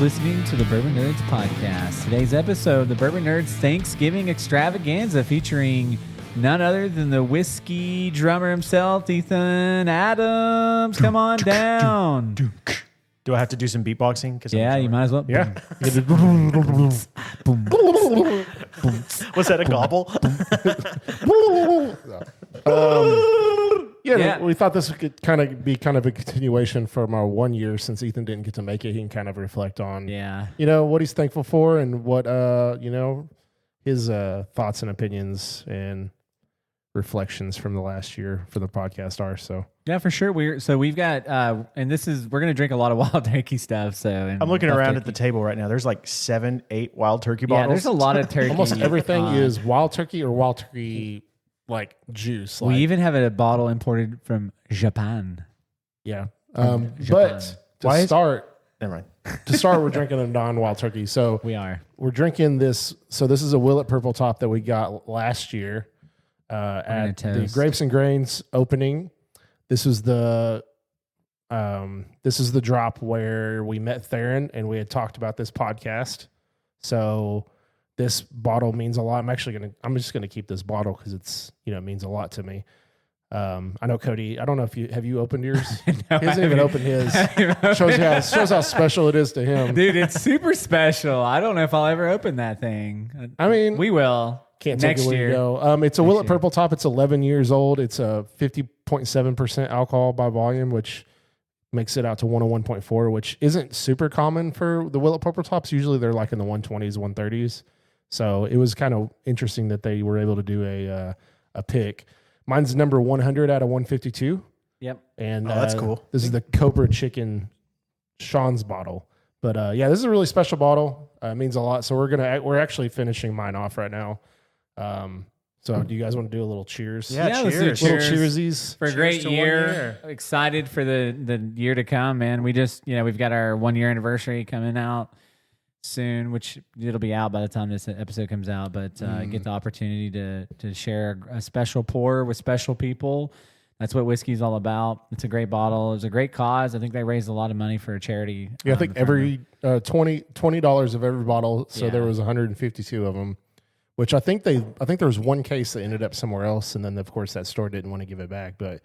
listening to the Bourbon Nerdz podcast. Today's episode, the Bourbon Nerdz Thanksgiving Extravaganza, featuring none other than the whiskey drummer himself, Ethan Adams. Come on down. Do I have to do some beatboxing? Yeah, you might as well. Yeah. Was that a gobble? We thought this could kind of be a continuation from our 1 year since Ethan didn't get to make it. He can kind of reflect on, what he's thankful for and what, his thoughts and opinions and reflections from the last year for the podcast are. So yeah, for sure. We've got, and we're going to drink a lot of wild turkey stuff. So I'm looking around at the table right now. There's like 7-8 wild turkey bottles. Yeah, there's a lot of turkey. Almost everything is wild turkey or wild turkey like juice. We even have a bottle imported from Japan. Yeah. Japan. But to start, never mind. We're drinking a non-wild turkey. So we're drinking this. So this is a Willet Purple Top that we got last year at the Grapes and Grains opening. This is the drop where we met Theron and we had talked about this podcast. So this bottle means a lot. I'm just gonna keep this bottle because it's it means a lot to me. I know Cody. I don't know if have you opened yours? No, he hasn't even opened his. Shows how special it is to him, dude. It's super special. I don't know if I'll ever open that thing. I mean, we will. Can't take it where you go. It's a Willet Purple Top. It's 11 years old. It's a 50.7% alcohol by volume, which makes it out to 101.4, which isn't super common for the Willet Purple Tops. Usually they're like in the 120s, 130s. So it was kind of interesting that they were able to do a pick. Mine's number 100 out of 152. Yep. And that's cool. This is the Cobra Chicken Sean's bottle. But this is a really special bottle. It means a lot. So we're actually finishing mine off right now. So do you guys want to do a little cheers? Yeah, cheers. Little cheersies for a great year. Excited for the year to come, man. We just, we've got our 1 year anniversary coming out soon, which it'll be out by the time this episode comes out, but get the opportunity to share a special pour with special people. That's what whiskey is all about. It's a great bottle. It's a great cause. I think they raised a lot of money for a charity. Yeah, I think every $20 of every bottle. So there was 152 of them. Which I think there was one case that ended up somewhere else, and then of course that store didn't want to give it back. But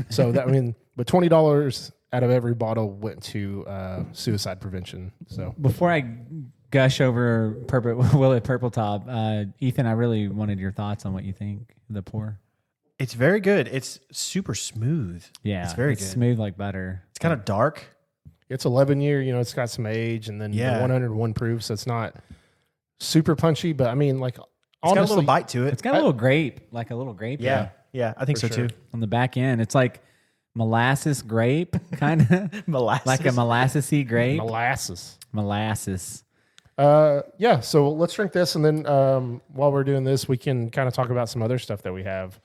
so that but $20 out of every bottle went to suicide prevention. So before I gush over Willet Purple Top, Ethan, I really wanted your thoughts on what you think of the pour. It's very good. It's super smooth. Yeah, it's very good. Good. Smooth like butter. It's kind of dark. It's 11 year. It's got some age, and then 101 proof, so it's not super punchy. But I mean, like. It's got a little bite to it. It's got a little grape, like a little grape. Yeah, I think so too. On the back end, it's like molasses grape, kind of. Molasses? Like a molassesy grape. Molasses. So let's drink this, and then while we're doing this, we can kind of talk about some other stuff that we have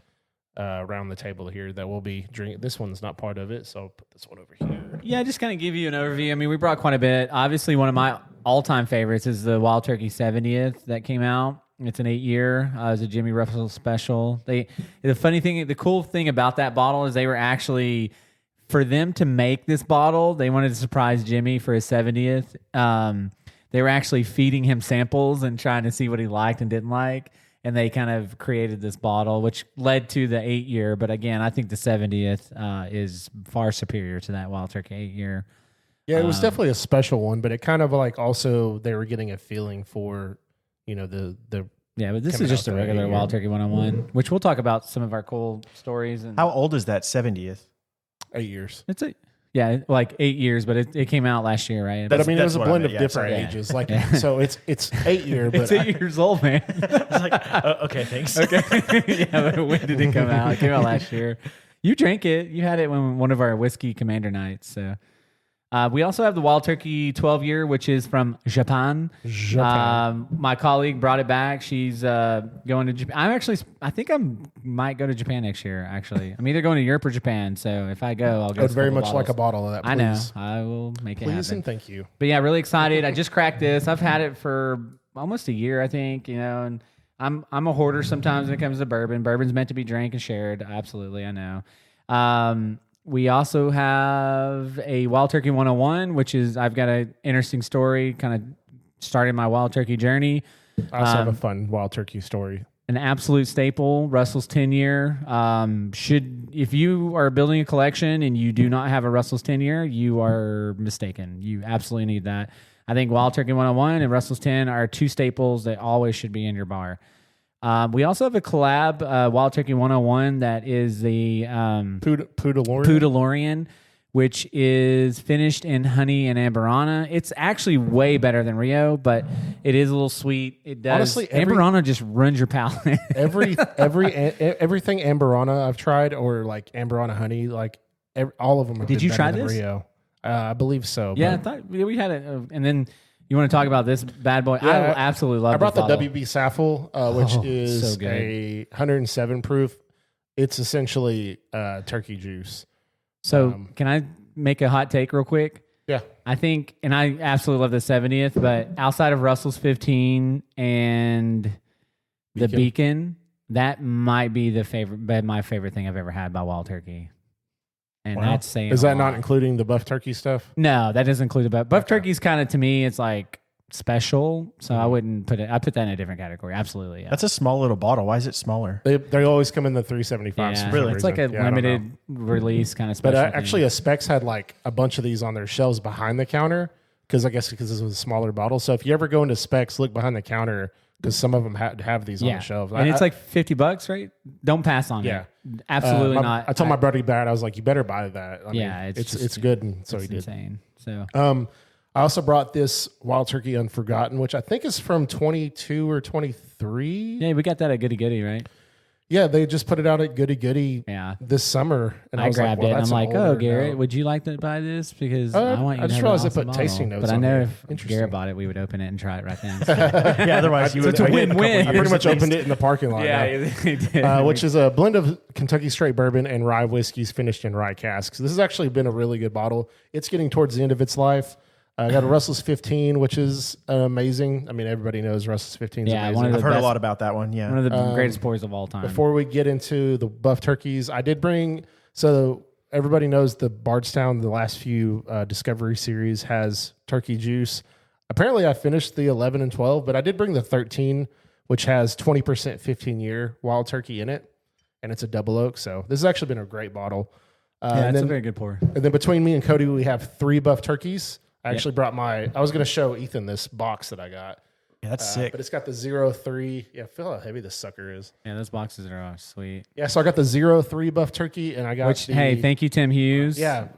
around the table here that we'll be drinking. This one's not part of it, so I'll put this one over here. Yeah, just kind of give you an overview. I mean, we brought quite a bit. Obviously, one of my all-time favorites is the Wild Turkey 70th that came out. It's an 8-year. It was a Jimmy Russell special. The cool thing about that bottle is they were actually, for them to make this bottle, they wanted to surprise Jimmy for his 70th. They were actually feeding him samples and trying to see what he liked and didn't like. And they kind of created this bottle, which led to the 8-year. But again, I think the 70th is far superior to that Wild Turkey 8-year. Yeah, it was definitely a special one, but it kind of like also they were getting a feeling for but this is just a regular Wild Turkey 101, which we'll talk about some of our cool stories. And how old is that 70th? 8 years. It's like 8 years, but it came out last year, right? But I mean, it was a blend of different ages. Like, so it's 8 year, but it's 8 years old, man. I was like, okay, thanks. Okay, but when did it come out? It came out last year. You drank it. You had it when one of our whiskey commander nights. So. We also have the Wild Turkey 12-year, which is from Japan. My colleague brought it back. She's going to Japan. I think I might go to Japan next year, actually. I'm either going to Europe or Japan, so if I go, I'll go. I would very much like a bottle of that, please. I know. I will make it happen. Please and thank you. But yeah, really excited. I just cracked this. I've had it for almost a year, I think, and I'm a hoarder sometimes when it comes to bourbon. Bourbon's meant to be drank and shared. Absolutely, I know. We also have a Wild Turkey 101, which is I've got an interesting story, kind of started my Wild Turkey journey. I also have a fun Wild Turkey story. An absolute staple, Russell's 10-year. If you are building a collection and you do not have a Russell's 10-year, you are mistaken. You absolutely need that. I think Wild Turkey 101 and Russell's 10 are two staples that always should be in your bar. We also have a collab, Wild Turkey 101, that is the Poodalorian, which is finished in honey and Amberana. It's actually way better than Rio, but it is a little sweet. It does. Honestly, Amberana just runs your palate. everything Amberana I've tried, or like Amberana honey, like all of them. Have Did you try this? Rio. I believe so. Yeah, I thought we had it. And then you want to talk about this bad boy? Yeah, I absolutely love. I brought the bottle. WB Saffel, which is so a 107 proof. It's essentially turkey juice. So can I make a hot take real quick? Yeah. I think, and I absolutely love the 70th, but outside of Russell's 15 and the Beacon, that might be my favorite thing I've ever had by Wild Turkey. And that's saying Is that not including the buff turkey stuff? No, that doesn't include the buff turkey's kind of, to me, it's like special. So I wouldn't put it, I put that in a different category. Absolutely. Yeah. That's a small little bottle. Why is it smaller? They always come in the 375. Yeah. Really? It's like a limited release kind of special. But actually, a Specs had like a bunch of these on their shelves behind the counter because this was a smaller bottle. So if you ever go into Specs, look behind the counter because some of them have these on the shelves. And it's like $50, right? Don't pass on it. Absolutely not. I told my buddy Brad, I was like, you better buy that. I mean, it's good. And so he did. Insane. So I also brought this Wild Turkey Unforgotten, which I think is from 22 or 23. yeah, we got that at Goody Goody, right? Yeah, they just put it out at Goody Goody Yeah. this summer. And I was grabbed like, it. well, And I'm that's like, an oh, older Garrett, note. would you like to buy this? Because I want you I to just have realized an they put awesome tasting bottle. notes But I on know there. if Interesting. Garrett bought it, we would open it and try it right then. So. Yeah, otherwise you would. It's a win-win. I pretty much opened it in the parking lot. Yeah, now. he did. Which is a blend of Kentucky straight bourbon and rye whiskeys finished in rye casks. This has actually been a really good bottle. It's getting towards the end of its life. I got a Russell's 15, which is amazing. I mean, everybody knows Russell's 15 is amazing. one of I've the heard a best- lot about that one. Yeah. One of the greatest pours of all time. Before we get into the buff turkeys, I did bring, so everybody knows the Bardstown, the last few Discovery series has turkey juice. Apparently I finished the 11 and 12, but I did bring the 13, which has 20% 15-year wild turkey in it, and it's a double oak. So this has actually been a great bottle. it's a very good pour. And then between me and Cody, we have 3 buff turkeys. I actually brought I was going to show Ethan this box that I got. Yeah, that's sick. But it's got the 03. Yeah, feel how heavy this sucker is. Yeah, those boxes are sweet. Yeah, so I got the 03 buff turkey, and I got Hey, thank you, Tim Hughes. Yeah,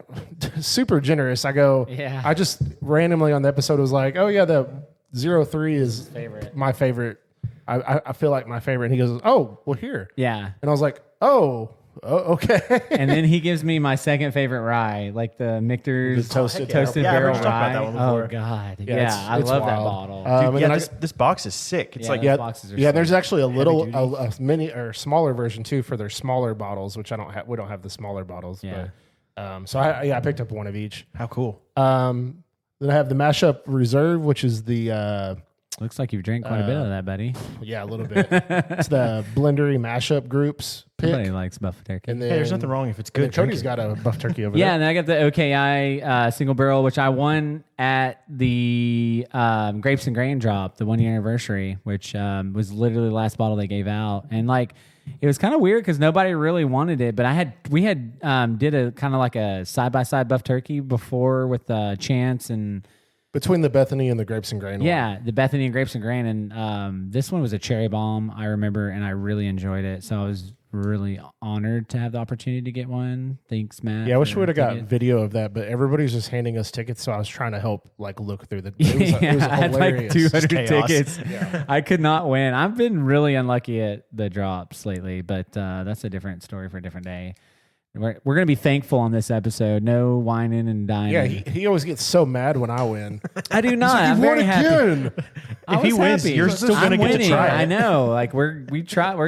super generous. Yeah. I just randomly on the episode was like, oh yeah, the 03 is my favorite. I feel like my favorite. And he goes, oh, well here. Yeah. And I was like, oh okay. And then he gives me my second favorite rye, like the Michter's The toasted Yeah, I've barrel heard you talk about that rye. one before. Oh God, it's I love that wild. bottle. And yeah, then this box is sick. It's Yeah. like Those boxes are yeah. There's sweet. actually a mini or smaller version too for their smaller bottles, which I don't have. We don't have the smaller bottles. Yeah. But, so I picked up one of each. how cool. Then I have the Mashup Reserve, which is the Looks like you've drank quite a bit of that, buddy. a little bit. It's the Blendery Mashup Groups pick. Everybody likes buff turkey. And then, Hey, there's nothing wrong if it's and then good. Cody's got a buff turkey over Yeah, there. and then I got the OKI single barrel, which I won at the Grapes and Grain drop, the 1 year anniversary, which was literally the last bottle they gave out. And like, it was kind of weird because nobody really wanted it, but we had did a kind of like a side by side buff turkey before with Chance and Between the Bethany and the Grapes and Grain. yeah, the Bethany and Grapes and Grain, and this one was a cherry bomb. I remember, and I really enjoyed it. So I was really honored to have the opportunity to get one. Thanks, Matt. Yeah, I wish for we would have got taking it. video of that, but everybody's just handing us tickets, so I was trying to help like look through the. It was I had like hilarious. 200 chaos. tickets. I could not win. I've been really unlucky at the drops lately, but that's a different story for a different day. We're going to be thankful on this episode. No whining and dining. Yeah, he always gets so mad when I win. I do not. He's like, I'm "You won very happy. again." I If he was wins, happy. you're still I'm gonna get to winning. try it. I know. Like we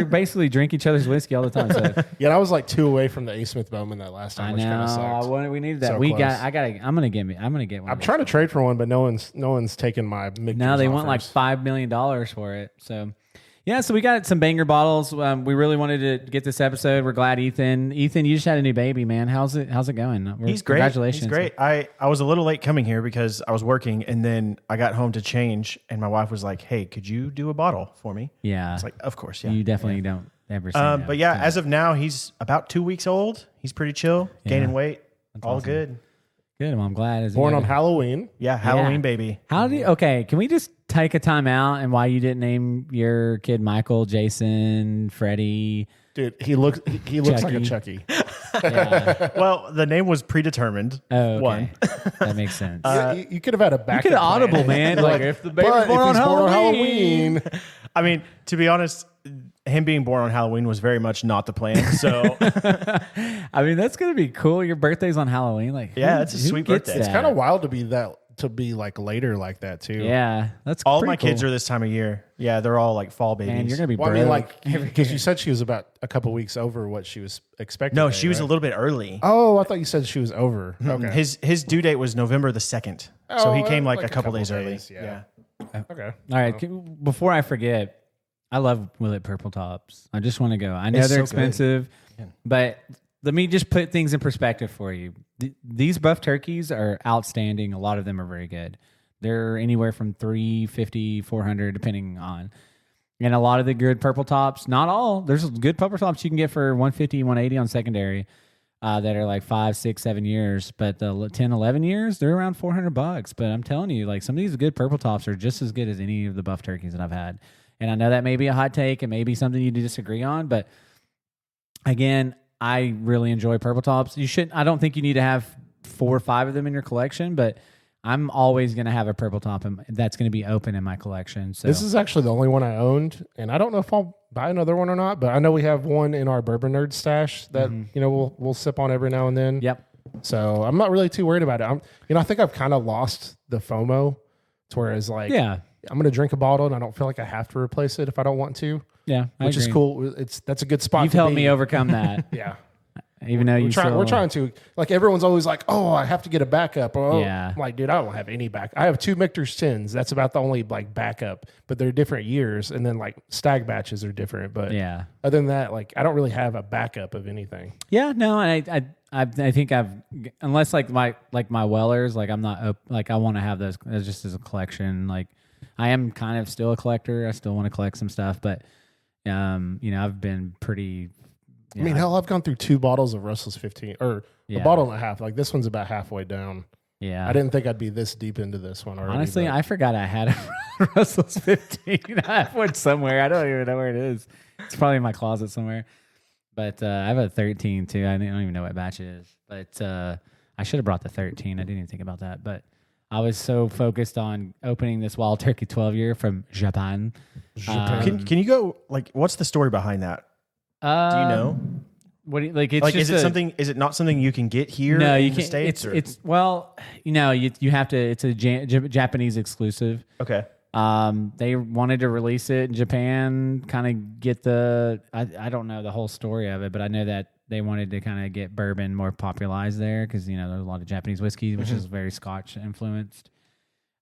basically drink each other's whiskey all the time. So Yeah, I was like 2 away from the A. Smith Bowman that last time, I which kind of know. sucked. We needed that. So I'm close. gonna get one. I'm trying to trade for one, but no one's taken my. No, they want like $5 million for it. So, Yeah, so we got some banger bottles. We really wanted to get this episode. We're glad, Ethan. Ethan, you just had a new baby, man. How's it going? He's great. Congratulations. He's great. I was a little late coming here because I was working, and then I got home to change, and my wife was like, "Hey, could you do a bottle for me?" Yeah. It's like, of course, yeah. You definitely don't ever say no. But yeah, as of now, he's about 2 weeks old. He's pretty chill, gaining weight. That's all awesome. good. Good. Well, I'm glad. Born on Halloween. Yeah, Halloween baby. Okay, can we just take a time out and why you didn't name your kid Michael, Jason, Freddie? Dude, he looks like a Chucky. Yeah. Well, the name was predetermined. Oh, okay. One. That makes sense. You could have had a backup. You could have plan. audible, man. Like, if the baby's But born if on he's born on Halloween. Halloween, I mean, to be honest, him being born on Halloween was very much not the plan. So, I mean, that's gonna be cool. Your birthday's on Halloween. Like, yeah, who- it's a who sweet gets birthday. it's that? kind of wild to be like later like that too. Yeah, that's all pretty my kids cool. are this time of year. Yeah, they're all like fall babies. Man, you're gonna be Well, I broke. mean, like, because you said she was about a couple weeks over what she was expecting. no, to be, she was right? a little bit early. Oh, I thought you said she was over. Okay. His due date was November the 2nd. So he came like a couple days early. Yeah. Okay. All right, before I forget, I love Willet Purple Tops. I just want to go. I know It's they're so expensive, but let me just put things in perspective for you. These buff turkeys are outstanding. A lot of them are very good. They're anywhere from $350, $400, depending on. And a lot of the good purple tops, not all. There's good purple tops you can get for $150, $180 on secondary that are like 5, 6, 7 years. But the 10, 11 years, they're around $400. But I'm telling you, like some of these good purple tops are just as good as any of the buff turkeys that I've had. And I know that may be a hot take and maybe something you disagree on, but again, I really enjoy purple tops. I don't think you need to have 4 or 5 of them in your collection, but I'm always going to have a purple top and that's going to be open in my collection. So This is actually the only one I owned, and I don't know if I'll buy another one or not, but I know we have one in our Bourbon Nerdz stash that we'll sip on every now and then. Yep. So I'm not really too worried about it. I think I've kind of lost the FOMO, to whereas like I'm going to drink a bottle and I don't feel like I have to replace it if I don't want to. Yeah, which is cool. That's a good spot. You've to helped be. me overcome that. Yeah. Even though we're trying to, like, everyone's always like, oh, I have to get a backup. Oh, Yeah. I'm like, dude, I don't have any back. I have 2 Michter's 10s. That's about the only like backup, but they're different years. And then like stag batches are different. But yeah. other than that, like, I don't really have a backup of anything. Yeah, no, and I think unless like my Wellers, like I'm not like I want to have those just as a collection. Like I am kind of still a collector. I still want to collect some stuff, but I've been pretty. I mean, hell, I've gone through 2 bottles of Russell's 15 or a bottle and a half. Like this one's about halfway down. Yeah, I didn't think I'd be this deep into this one already. Honestly, but I forgot I had a Russell's 15. I have one somewhere. I don't even know where it is. It's probably in my closet somewhere. But I have a 13 too. I don't even know what batch it is. But I should have brought the 13. I didn't even think about that. But I was so focused on opening this Wild Turkey 12 year from Japan. Can you go, like, what's the story behind that? Do you know? What do you, like? It's Like, just is it something? Is it not something you can get here? No, in you the can't. States, It's well, you have to. It's a Japanese exclusive. okay. They wanted to release it in Japan, kind of get the. I don't know the whole story of it, but I know that they wanted to kind of get bourbon more popularized there because there's a lot of Japanese whiskey, which is very Scotch influenced.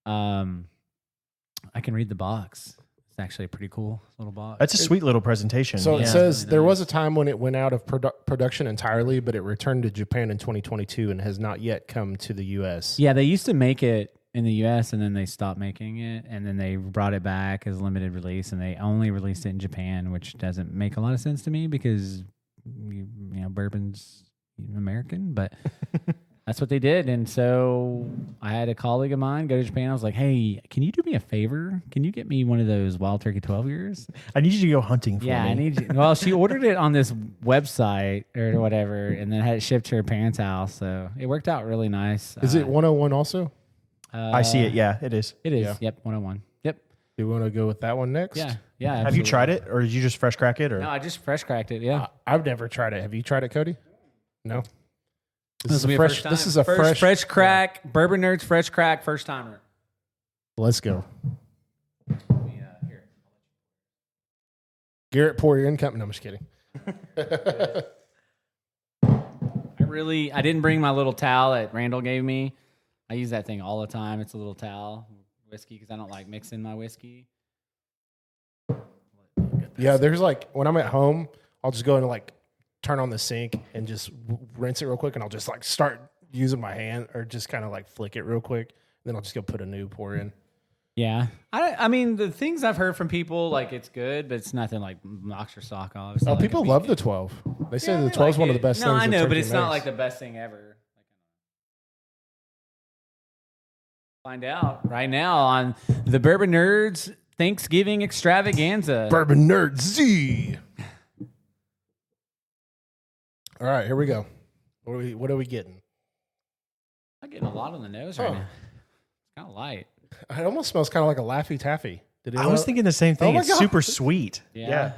I can read the box. It's actually a pretty cool little box. That's a sweet little presentation. So it Yeah. says Really there nice. was a time when it went out of production entirely, but it returned to Japan in 2022 and has not yet come to the U.S. Yeah, they used to make it in the U.S. and then they stopped making it, and then they brought it back as limited release, and they only released it in Japan, which doesn't make a lot of sense to me because bourbon's American, but that's what they did. And so I had a colleague of mine go to Japan. I was like, "Hey, can you do me a favor? Can you get me one of those Wild Turkey 12 years?" I need you to go hunting for me. I need you. Well, she ordered it on this website or whatever, and then had it shipped to her parents' house. So it worked out really nice. Is it 101 also? I see it. Yeah, it is. It is. Yeah. Yep, 101. Yep. Do you want to go with that one next? Yeah. Have you absolutely. tried it, or did you just fresh crack it? Or No, I just fresh cracked it. Yeah. I've never tried it. Have you tried it, Cody? No. This will be a fresh. first time. This is a First fresh crack. Bourbon Nerdz fresh crack first timer. Let's go. Here. Garrett, pour your income. No, I'm just kidding. I didn't bring my little towel that Randall gave me. I use that thing all the time. It's a little towel whiskey because I don't like mixing my whiskey. Yeah, there's like when I'm at home, I'll just go and like turn on the sink and just rinse it real quick, and I'll just like start using my hand or just kind of like flick it real quick. Then I'll just go put a new pour in. Yeah. I mean, the things I've heard from people, like, it's good, but it's nothing like knocks your sock off. Oh, people love the 12. They say the 12 is one of the best things. No, I know, but turkey it's not makes. like the best thing ever. Find out right now on the Bourbon Nerdz Thanksgiving Extravaganza. Bourbon Nerdz Z. All right, here we go. What are we getting? I'm getting a lot on the nose right now. It's kind of light. It almost smells kind of like a Laffy Taffy. I was thinking the same thing. Oh my It's God. super sweet. Yeah.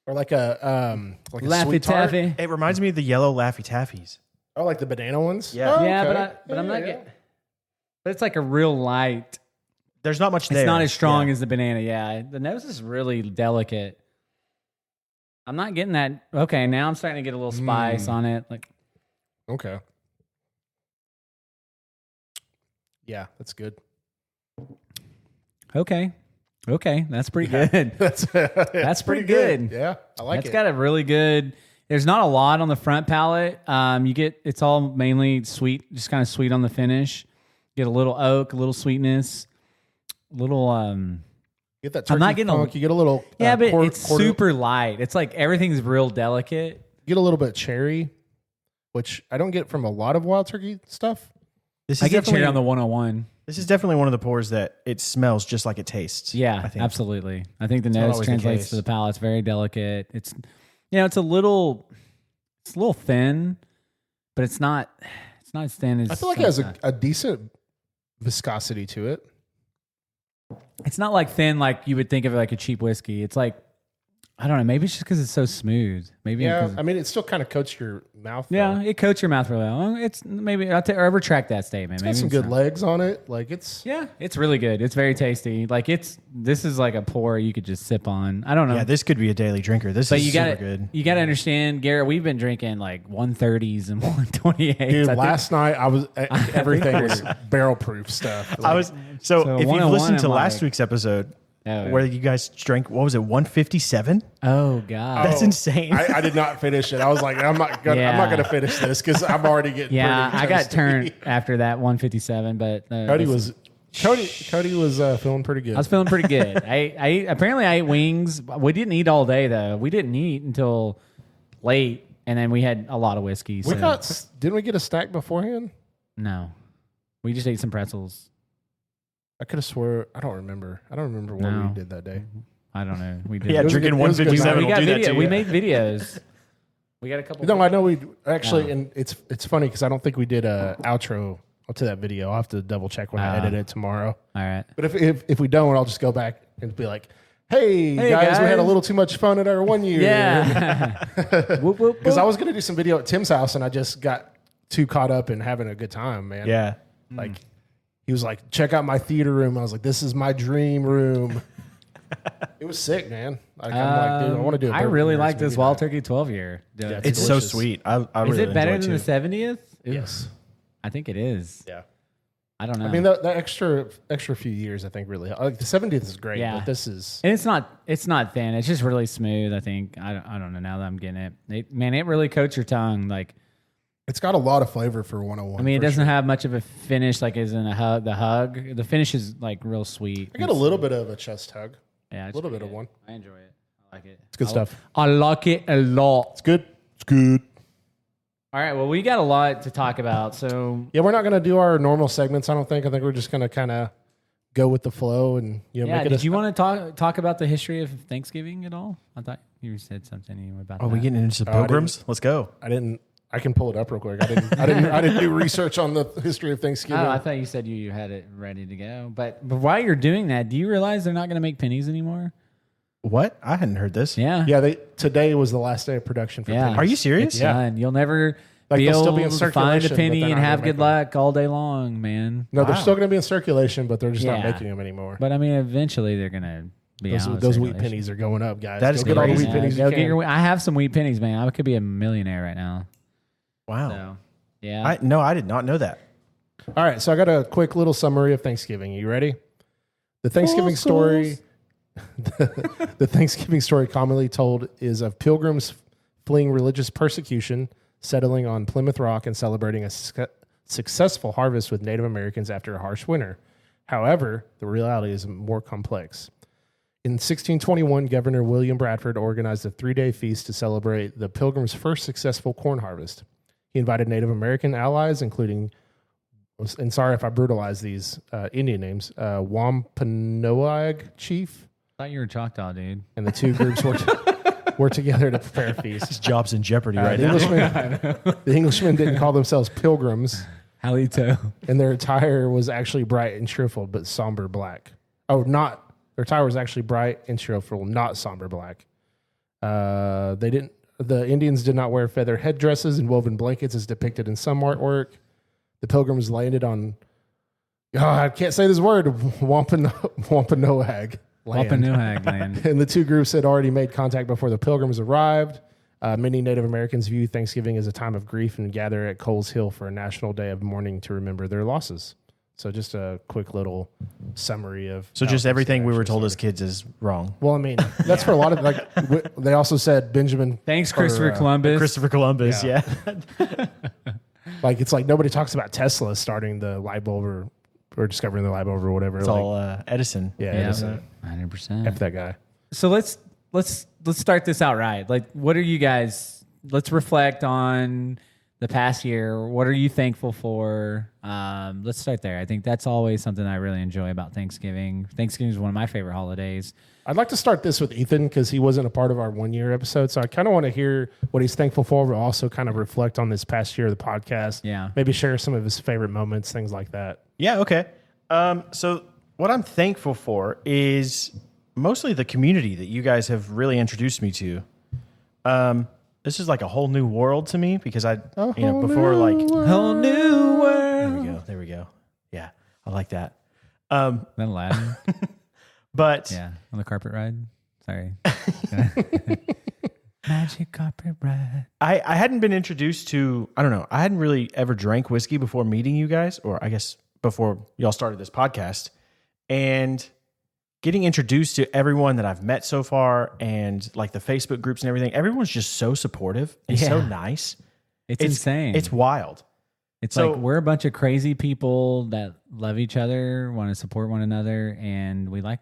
Or like a Laffy sweet tart. Taffy. It reminds me of the yellow Laffy Taffies. Oh, like the banana ones? Yeah. Oh, Yeah, okay. but I'm not getting. But it's like a real light. There's not much there. It's not as strong Yeah. as the banana. Yeah, the nose is really delicate. I'm not getting that. Okay, now I'm starting to get a little spice on it. Like, Okay. Yeah, that's good. okay, that's pretty good. That's pretty good. Yeah, I like It's it. got a really good. There's not a lot on the front palate. You get it's all mainly sweet, just kind of sweet on the finish. Get a little oak, a little sweetness, a little. Get that turkey I'm not getting funk. You get a little. Yeah, but quarter- it's super light. It's like everything's real delicate. You get a little bit of cherry, which I don't get from a lot of wild turkey stuff. This I is get cherry definitely on the 101. This is definitely one of the pours that it smells just like it tastes. Yeah, I think. absolutely. I think the not nose always the translates case. to the palate. It's very delicate. It's it's a little thin, but it's not as thin as I feel like it has a decent viscosity to it. it's not like thin like you would think of it like a cheap whiskey. It's like I don't know, maybe it's just because it's so smooth. Maybe Yeah, 'cause- I mean, it still kind of coats your mouth. yeah, though. it coats your mouth really well. It's maybe I retract that statement. It's Maybe got some it's good not. legs on it. Like it's Yeah, it's really good. It's very tasty. Like this is like a pour you could just sip on. I don't know. Yeah, this could be a daily drinker. This But is you super got good. You got to understand, Garrett. We've been drinking like 130s and 128s. dude. I think- Last night I was everything was barrel proof stuff. I was so if you've 101 listened to and last like- week's episode Oh, where you guys drank, what was it, 157? oh god. That's insane. I did not finish it. I was like, I'm not Yeah. gonna finish this because I'm already getting. Yeah, pretty I got toasty. turned after that 157, but Cody was feeling pretty good. I was feeling pretty good. I apparently I ate wings. We didn't eat all day though. We didn't eat until late, and then we had a lot of whiskey. we So didn't we get a snack beforehand? no, we just ate some pretzels. I could have swore. I don't remember. I don't remember what No. we did that day. I don't know. We did. Yeah, It was a drinking good- it was a good 157 night. we will got do that video. to We you. made videos. We got a couple. No, I know we actually, Oh. and it's funny because I don't think we did a outro to that video. I'll have to double check when I edit it tomorrow. All right. But if we don't, I'll just go back and be like, "Hey, guys, we had a guys." little too much fun at our 1 year." Yeah. Whoop, whoop, Because I whoop. was gonna do some video at Tim's house, and I just got too caught up in having a good time, man. Yeah. Like he was like, "Check out my theater room." I was like, "This is my dream room." It was sick, man. Like, I'm like, dude, I want to do. I really like this Wild Turkey 12 year. Yeah, It's so delicious. sweet. I Is really it better enjoy than it the too. 70th? Yes. I think it is. Yeah. I don't know. I mean, that extra few years, I think, really like the 70th is great, Yeah. but this is and it's not thin. It's just really smooth. I think. I don't know. Now that I'm getting it, it really coats your tongue. Like, it's got a lot of flavor for 101. I mean, it for doesn't sure. have much of a finish. Like, as in the hug. The finish is like real sweet. I got a little bit of a chest hug. yeah, a little bit of one. I enjoy it. I like it. It's good stuff. I like it a lot. It's good. It's good. All right. Well, we got a lot to talk about. So Yeah, we're not going to do our normal segments. I don't think. I think we're just going to kind of go with the flow and yeah, make it. did you want to talk about the history of Thanksgiving at all? I thought you said something about. Are we that. getting into some pilgrims? Let's go. I didn't. I can pull it up real quick. I didn't do research on the history of Thanksgiving. Oh, I thought you said you had it ready to go. But while you're doing that, do you realize they're not going to make pennies anymore? What? I hadn't heard this. Yeah. Yeah, today was the last day of production for Yeah. pennies. Are you serious? It's Yeah. done. You'll never Like, be they'll able still be in to find a circulation, but penny they're and not have gonna good make them. luck all day long, man. No, they're Wow. still going to be in circulation, but they're just not Yeah. making them anymore. But I mean, eventually they're going to be out. of Those wheat circulation. pennies are going up, guys. That is Go get all the crazy. wheat pennies Go you get can. your, I have some wheat pennies, man. I could be a millionaire right now. Wow. So, yeah. I did not know that. All right, so I got a quick little summary of Thanksgiving. You ready? The Thanksgiving story The Thanksgiving story commonly told is of pilgrims fleeing religious persecution, settling on Plymouth Rock, and celebrating a successful harvest with Native Americans after a harsh winter. However, the reality is more complex. In 1621, Governor William Bradford organized a 3-day feast to celebrate the Pilgrims' first successful corn harvest. He invited Native American allies, including, and sorry if I brutalize these Indian names, Wampanoag Chief. I thought you were a Choctaw, dude. And the two groups were together to prepare a feast. His job's in jeopardy right now. The Englishmen didn't call themselves pilgrims. Halito. And their attire was actually bright and cheerful, but somber black. Oh, not. Their attire was actually bright and cheerful, not somber black. The Indians did not wear feather headdresses and woven blankets as depicted in some artwork. The Pilgrims landed on, I can't say this word, Wampanoag land. And the two groups had already made contact before the Pilgrims arrived. Many Native Americans view Thanksgiving as a time of grief and gather at Coles Hill for a national day of mourning to remember their losses. So just a quick little summary of. So just everything we were told as kids is wrong. Well, I mean, that's for a lot of they also said Benjamin. Thanks, Christopher Columbus. Christopher Columbus, yeah. Like it's like nobody talks about Tesla starting the light bulb or discovering the light bulb or whatever. It's like, all Edison. Yeah, Yeah, Edison. 100%. F that guy. So let's start this out right. Like, what are you guys? Let's reflect on the past year. What are you thankful for? Let's start there. I think that's always something I really enjoy about Thanksgiving. Thanksgiving is one of my favorite holidays. I'd like to start this with Ethan because he wasn't a part of our 1 year episode. So I kind of want to hear what he's thankful for, but also kind of reflect on this past year of the podcast. Yeah. Maybe share some of his favorite moments, things like that. Yeah, okay. So what I'm thankful for is mostly the community that you guys have really introduced me to. This is like a whole new world to me because before like Whole new world. There we go. Yeah, I like that. That Aladdin. But Yeah, on the carpet ride. Sorry. Magic carpet ride. I hadn't been introduced to, I don't know, I hadn't really ever drank whiskey before meeting you guys, or I guess before y'all started this podcast. And getting introduced to everyone that I've met so far and like the Facebook groups and everything, everyone's just so supportive and so nice. It's insane. It's wild. It's like we're a bunch of crazy people that love each other, want to support one another, and we like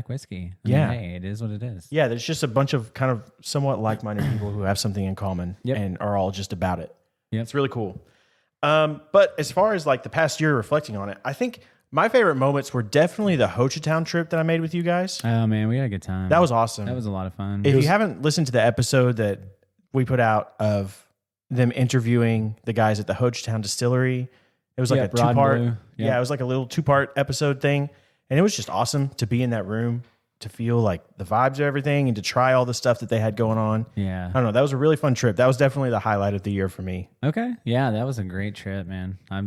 whiskey. I mean, hey, it is what it is. Yeah, there's just a bunch of kind of somewhat like-minded people who have something in common and are all just about it. Yep. It's really cool. But as far as like the past year reflecting on it, I think my favorite moments were definitely the Ho Chi Town trip that I made with you guys. Oh man, we had a good time. That was awesome. That was a lot of fun. If you haven't listened to the episode that we put out of them interviewing the guys at the Ho Chi Town distillery, it was like a Rod 2-part. Blue. Yeah, it was like a little 2-part episode thing. And it was just awesome to be in that room, to feel like the vibes of everything and to try all the stuff that they had going on. Yeah. I don't know. That was a really fun trip. That was definitely the highlight of the year for me. Okay. Yeah, that was a great trip, man. I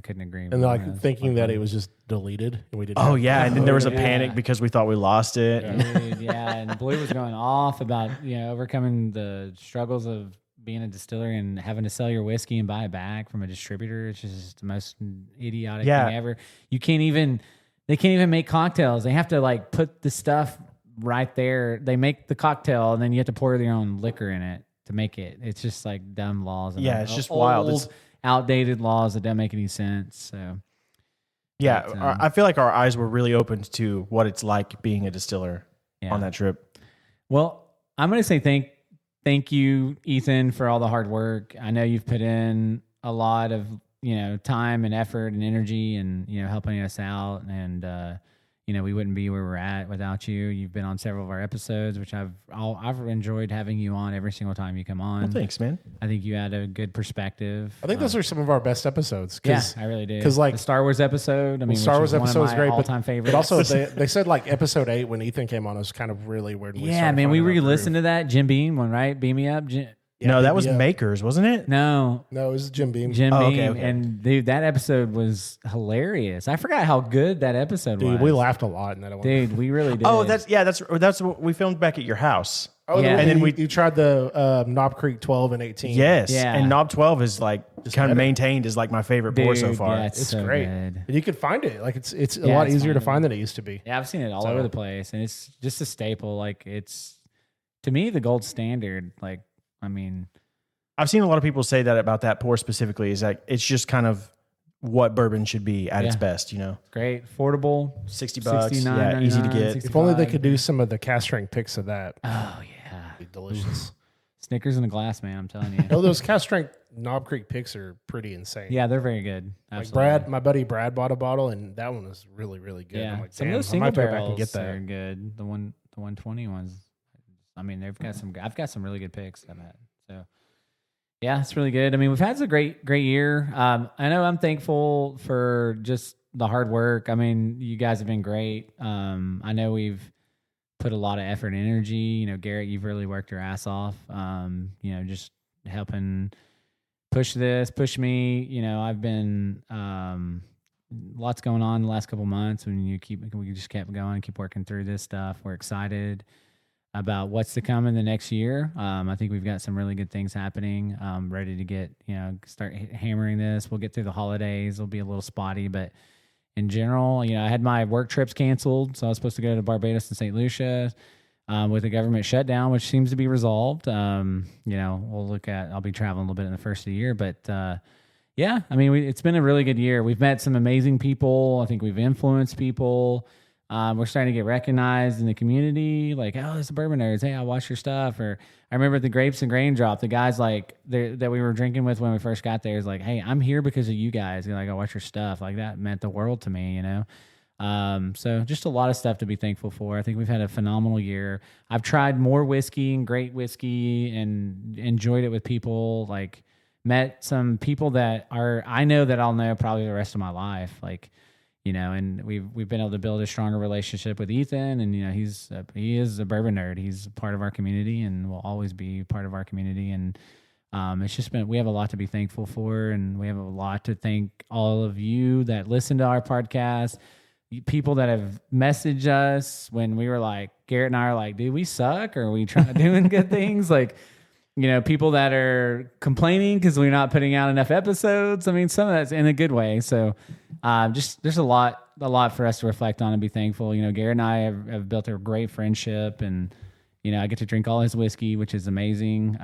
couldn't agree more. And like thinking that it was just deleted and we didn't. Oh, yeah. And then there was a yeah. panic because we thought we lost it. Dude, yeah, and Blue was going off about overcoming the struggles of being a distillery and having to sell your whiskey and buy it back from a distributor. It's just the most idiotic thing ever. They can't even make cocktails. They have to like put the stuff right there. They make the cocktail and then you have to pour your own liquor in it to make it. It's just like dumb laws. Yeah, it's just wild. It's outdated laws that don't make any sense. So yeah, I feel like our eyes were really opened to what it's like being a distiller on that trip. Well, I'm going to say thank you, Ethan, for all the hard work. I know you've put in a lot of time and effort and energy and helping us out, and we wouldn't be where we're at without you. You've been on several of our episodes, which I've enjoyed having you on every single time you come on. Well, thanks, man. I think you had a good perspective. I think those are some of our best episodes. Yeah, I really do. Because like the Star Wars episode, Star Wars episode was great, all-time favorite. But also they said like episode 8 when Ethan came on was kind of really weird. Yeah, man, we re-listened to that Jim Beam one, right? Beam Me Up. No, that was Makers, wasn't it? No, it was Jim Beam. Beam, okay. And dude, that episode was hilarious. I forgot how good that episode was. We laughed a lot in that one. Dude, we really did. Oh, that's what we filmed back at your house. Oh, Yeah. and then you tried the Knob Creek 12 and 18. Yes. Yeah. And Knob 12 is like kind better. of maintained as like my favorite pour so Dude, far. yeah, It's so great. good. And you can find it. Like it's a Yeah, lot it's easier to findable. find than it used to be. Yeah, I've seen it all So- over the place, and it's just a staple. Like it's to me the gold standard. Like I mean, I've seen a lot of people say that about that pour specifically is that it's just kind of what bourbon should be at its Yeah. best, you know. great, affordable, $60. $69, Yeah, easy to get. If only they 65. could do some of the cast strength picks of that. Oh yeah, It'd be delicious. Snickers in a glass, man. I'm telling you. Oh, those cast strength Knob Creek picks are pretty insane. Yeah, they're very good. Like Absolutely. my buddy Brad bought a bottle, and that one was really, really good. Yeah, I'm like, some of damn, those I single might go back barrels and get that. are good. The 120 ones. I mean, they've got some. I've got some really good picks. I've had. So, yeah, it's really good. I mean, we've had a great year. I know I'm thankful for just the hard work. I mean, you guys have been great. I know we've put a lot of effort and energy. You know, Garrett, you've really worked your ass off. You know, just helping push me. You know, I've been lots going on the last couple months. When we just kept going, keep working through this stuff. We're excited about what's to come in the next year. I think we've got some really good things happening. Ready to get start hammering this. We'll get through the holidays. It'll be a little spotty, but in general, I had my work trips canceled, so I was supposed to go to Barbados and St. Lucia. With the government shutdown, which seems to be resolved. I'll be traveling a little bit in the first of the year, but yeah, I mean, it's been a really good year. We've met some amazing people. I think we've influenced people. We're starting to get recognized in the community. Like, oh, it's the Bourbon Nerds. Hey, I watch your stuff. Or I remember at the Grapes and Grain Drop, the guys that we were drinking with when we first got there is like, hey, I'm here because of you guys. Like, I watch your stuff. Like that meant the world to me, So just a lot of stuff to be thankful for. I think we've had a phenomenal year. I've tried more whiskey and great whiskey and enjoyed it with people. Like met some people that I know that I'll know probably the rest of my life. Like, and we've been able to build a stronger relationship with Ethan, and he is a bourbon nerd. He's part of our community and will always be part of our community. And it's just we have a lot to be thankful for, and we have a lot to thank all of you that listen to our podcast. People that have messaged us when we were like, Garrett and I are like, dude, we suck, or are we doing good things? Like, people that are complaining because we're not putting out enough episodes. I mean, some of that's in a good way. So just there's a lot for us to reflect on and be thankful. Garrett and I have built a great friendship, and I get to drink all his whiskey, which is amazing.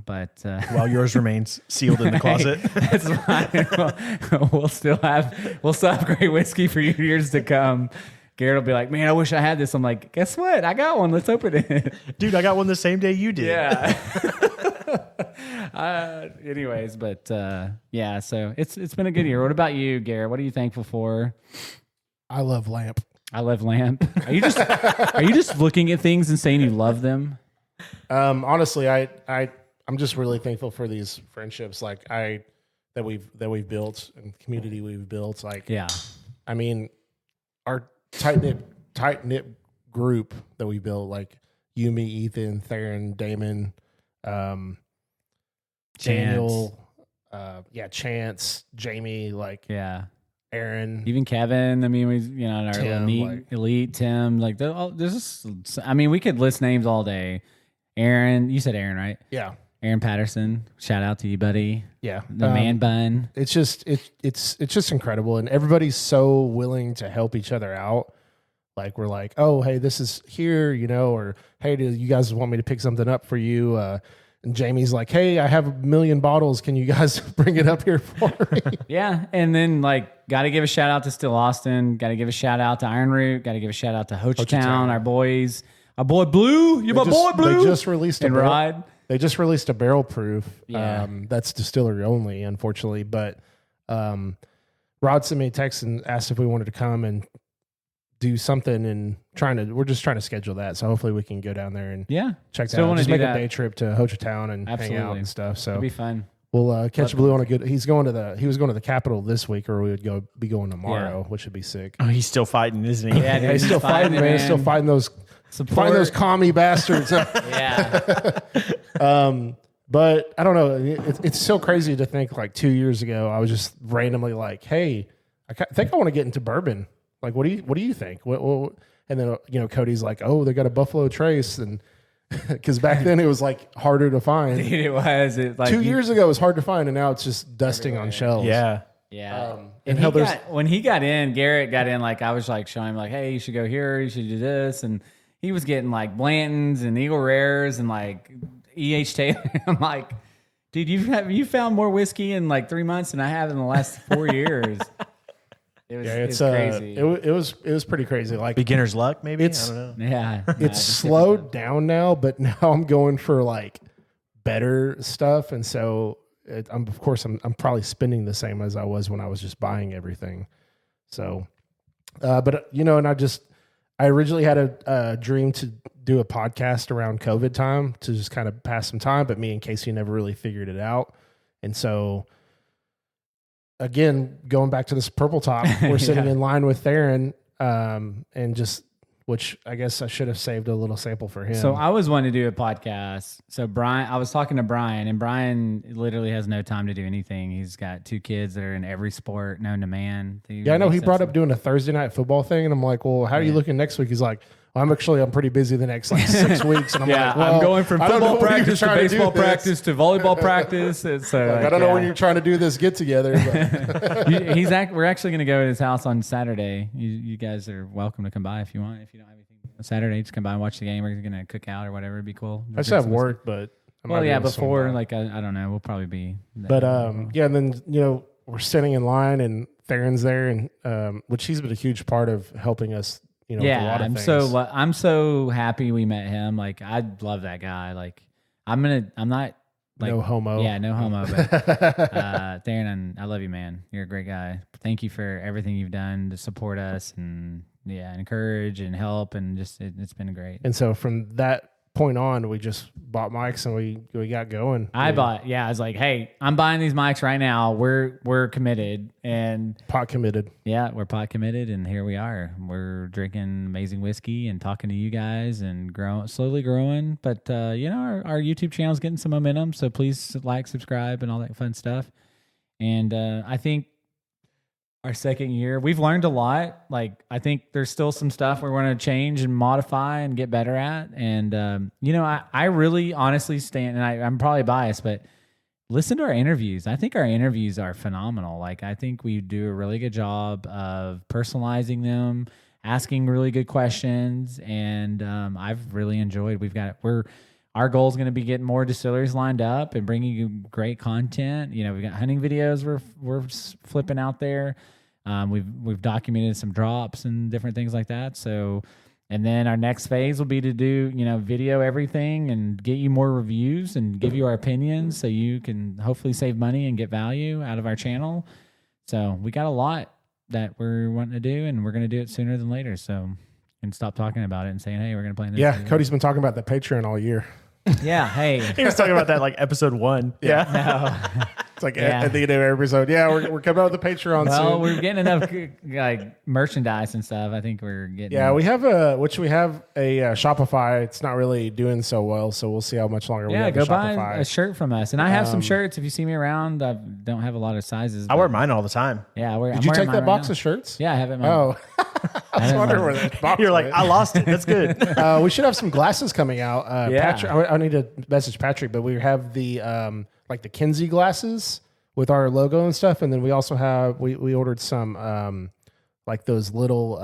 But While yours remains sealed in the closet. that's fine. We'll still have great whiskey for years to come. Garrett will be like, man, I wish I had this. I'm like, guess what? I got one. Let's open it. Dude, I got one the same day you did. Yeah. Anyways, but yeah, so it's been a good year. What about you, Garrett? What are you thankful for? I love Lamp. I love Lamp. Are you just looking at things and saying you love them? Honestly, I'm just really thankful for these friendships that we've built and the community we've built. Like, Yeah. I mean, our tight knit group that we built, like you, me, Ethan, Theron, Damon, Daniel, Chance, Jamie, like Yeah. Aaron. Even Kevin. I mean, in our Tim, elite Tim. Like, there's just, I mean, we could list names all day. Aaron, you said Aaron, right? Yeah. Aaron Patterson. Shout out to you, buddy. Yeah. The man bun. It's just it's just incredible, and everybody's so willing to help each other out. Like, we're like, oh, hey, this is here, or hey, do you guys want me to pick something up for you? And Jamie's like, hey, I have 1 million bottles. Can you guys bring it up here for me? Yeah. And then, got to give a shout out to Still Austin. Got to give a shout out to Iron Root. Got to give a shout out to Hochtown, our boys. Our boy Blue. You're my boy Blue. They just released and Ride. They just released a barrel proof. Yeah. That's distillery only, unfortunately. But Rod sent me a text and asked if we wanted to come and do something, and we're just trying to schedule that. So hopefully we can go down there and check that Still out. wanna Just do make that. a day trip to Hochtown and hang out Absolutely. and stuff. So It'll be fun. we'll catch Blue on a good. He was going to the Capitol this week, or we would be going tomorrow, which would be sick. Oh, he's still fighting, isn't he? Yeah, dude, He's still fighting, man. He's still fighting those commie bastards. Yeah. But I don't know. It's so crazy to think, like 2 years ago, I was just randomly like, hey, I think I want to get into bourbon. Like, what do you think? And then Cody's like, oh, they got a Buffalo Trace, and Because back then it was like harder to find. Dude, it was. It, like, 2 years ago it was hard to find, and now it's just dusting on shelves. Yeah. Yeah. And When he got in, Garrett got in, like, I was like showing him, like, hey, you should go here, you should do this. And he was getting like Blanton's and Eagle Rares and like E.H. Taylor. I'm like, dude, you found more whiskey in like 3 months than I have in the last 4 years. It's crazy. It was pretty crazy. Like Beginner's luck, maybe? It's, I don't know. Yeah. It's slowed down now, but now I'm going for like better stuff. And so I'm probably spending the same as I was when I was just buying everything. So, but and I originally had a dream to do a podcast around COVID time to just kind of pass some time, but me and Casey never really figured it out. And so again, going back to this purple top, we're sitting in line with Theron, and just, which I guess I should have saved a little sample for him. So I was wanting to do a podcast. So I was talking to Brian, and Brian literally has no time to do anything. He's got 2 kids that are in every sport known to man. Yeah, I know. He brought up doing a Thursday night football thing, and I'm like, well, how are you looking next week? He's like, I'm pretty busy the next like 6 weeks. And I'm like, well, I'm going from football practice to baseball practice to volleyball practice. It's I don't know when you're trying to do this get together. We're actually going to go to his house on Saturday. You guys are welcome to come by if you want. If you don't have anything on Saturday, just come by and watch the game. We're going to cook out or whatever. It'd be cool. I just have work, but before, like, I don't know. We'll probably be. But and then we're sitting in line, and Theron's there, and which he's been a huge part of helping us. With a lot of things. I'm so happy we met him. Like, I love that guy. Like, I'm not like no homo. Yeah, no homo. But Theron, I love you, man. You're a great guy. Thank you for everything you've done to support us and encourage and help, and just it's been great. And so from that point on, we just bought mics and we got going. I was like, hey, I'm buying these mics right now. We're committed and pot committed. Yeah, we're pot committed, and here we are. We're drinking amazing whiskey and talking to you guys and slowly growing. But our YouTube channel is getting some momentum, so please like, subscribe, and all that fun stuff. And I think our second year, we've learned a lot. Like, I think there's still some stuff we're going to change and modify and get better at. And, I really honestly stand, and I'm probably biased, but listen to our interviews. I think our interviews are phenomenal. Like, I think we do a really good job of personalizing them, asking really good questions. And I've really enjoyed, our goal is going to be getting more distilleries lined up and bringing you great content. We've got hunting videos we're flipping out there. We've documented some drops and different things like that. So, and then our next phase will be to do, video everything and get you more reviews and give you our opinions so you can hopefully save money and get value out of our channel. So we got a lot that we're wanting to do, and we're going to do it sooner than later. So, and stop talking about it and saying, hey, we're going to play this. Yeah, Cody's been talking about the Patreon all year. Yeah, hey. He was talking about that like episode 1. Yeah. No. It's like at the end of every episode. Yeah, we're coming out with the Patreon soon. Well, we're getting enough like merchandise and stuff. I think we're getting. Yeah, we have a Shopify. It's not really doing so well, so we'll see how much longer we have. Go buy a shirt from us, and I have some shirts. If you see me around, I don't have a lot of sizes. I wear mine all the time. Yeah, did you take that box of shirts? Yeah, I have it. Oh, I was wondering where that box. You're like, I lost it. That's good. We should have some glasses coming out. Patrick, I need to message Patrick, but we have the the Kinsey glasses with our logo and stuff, and then we also have we ordered some like those little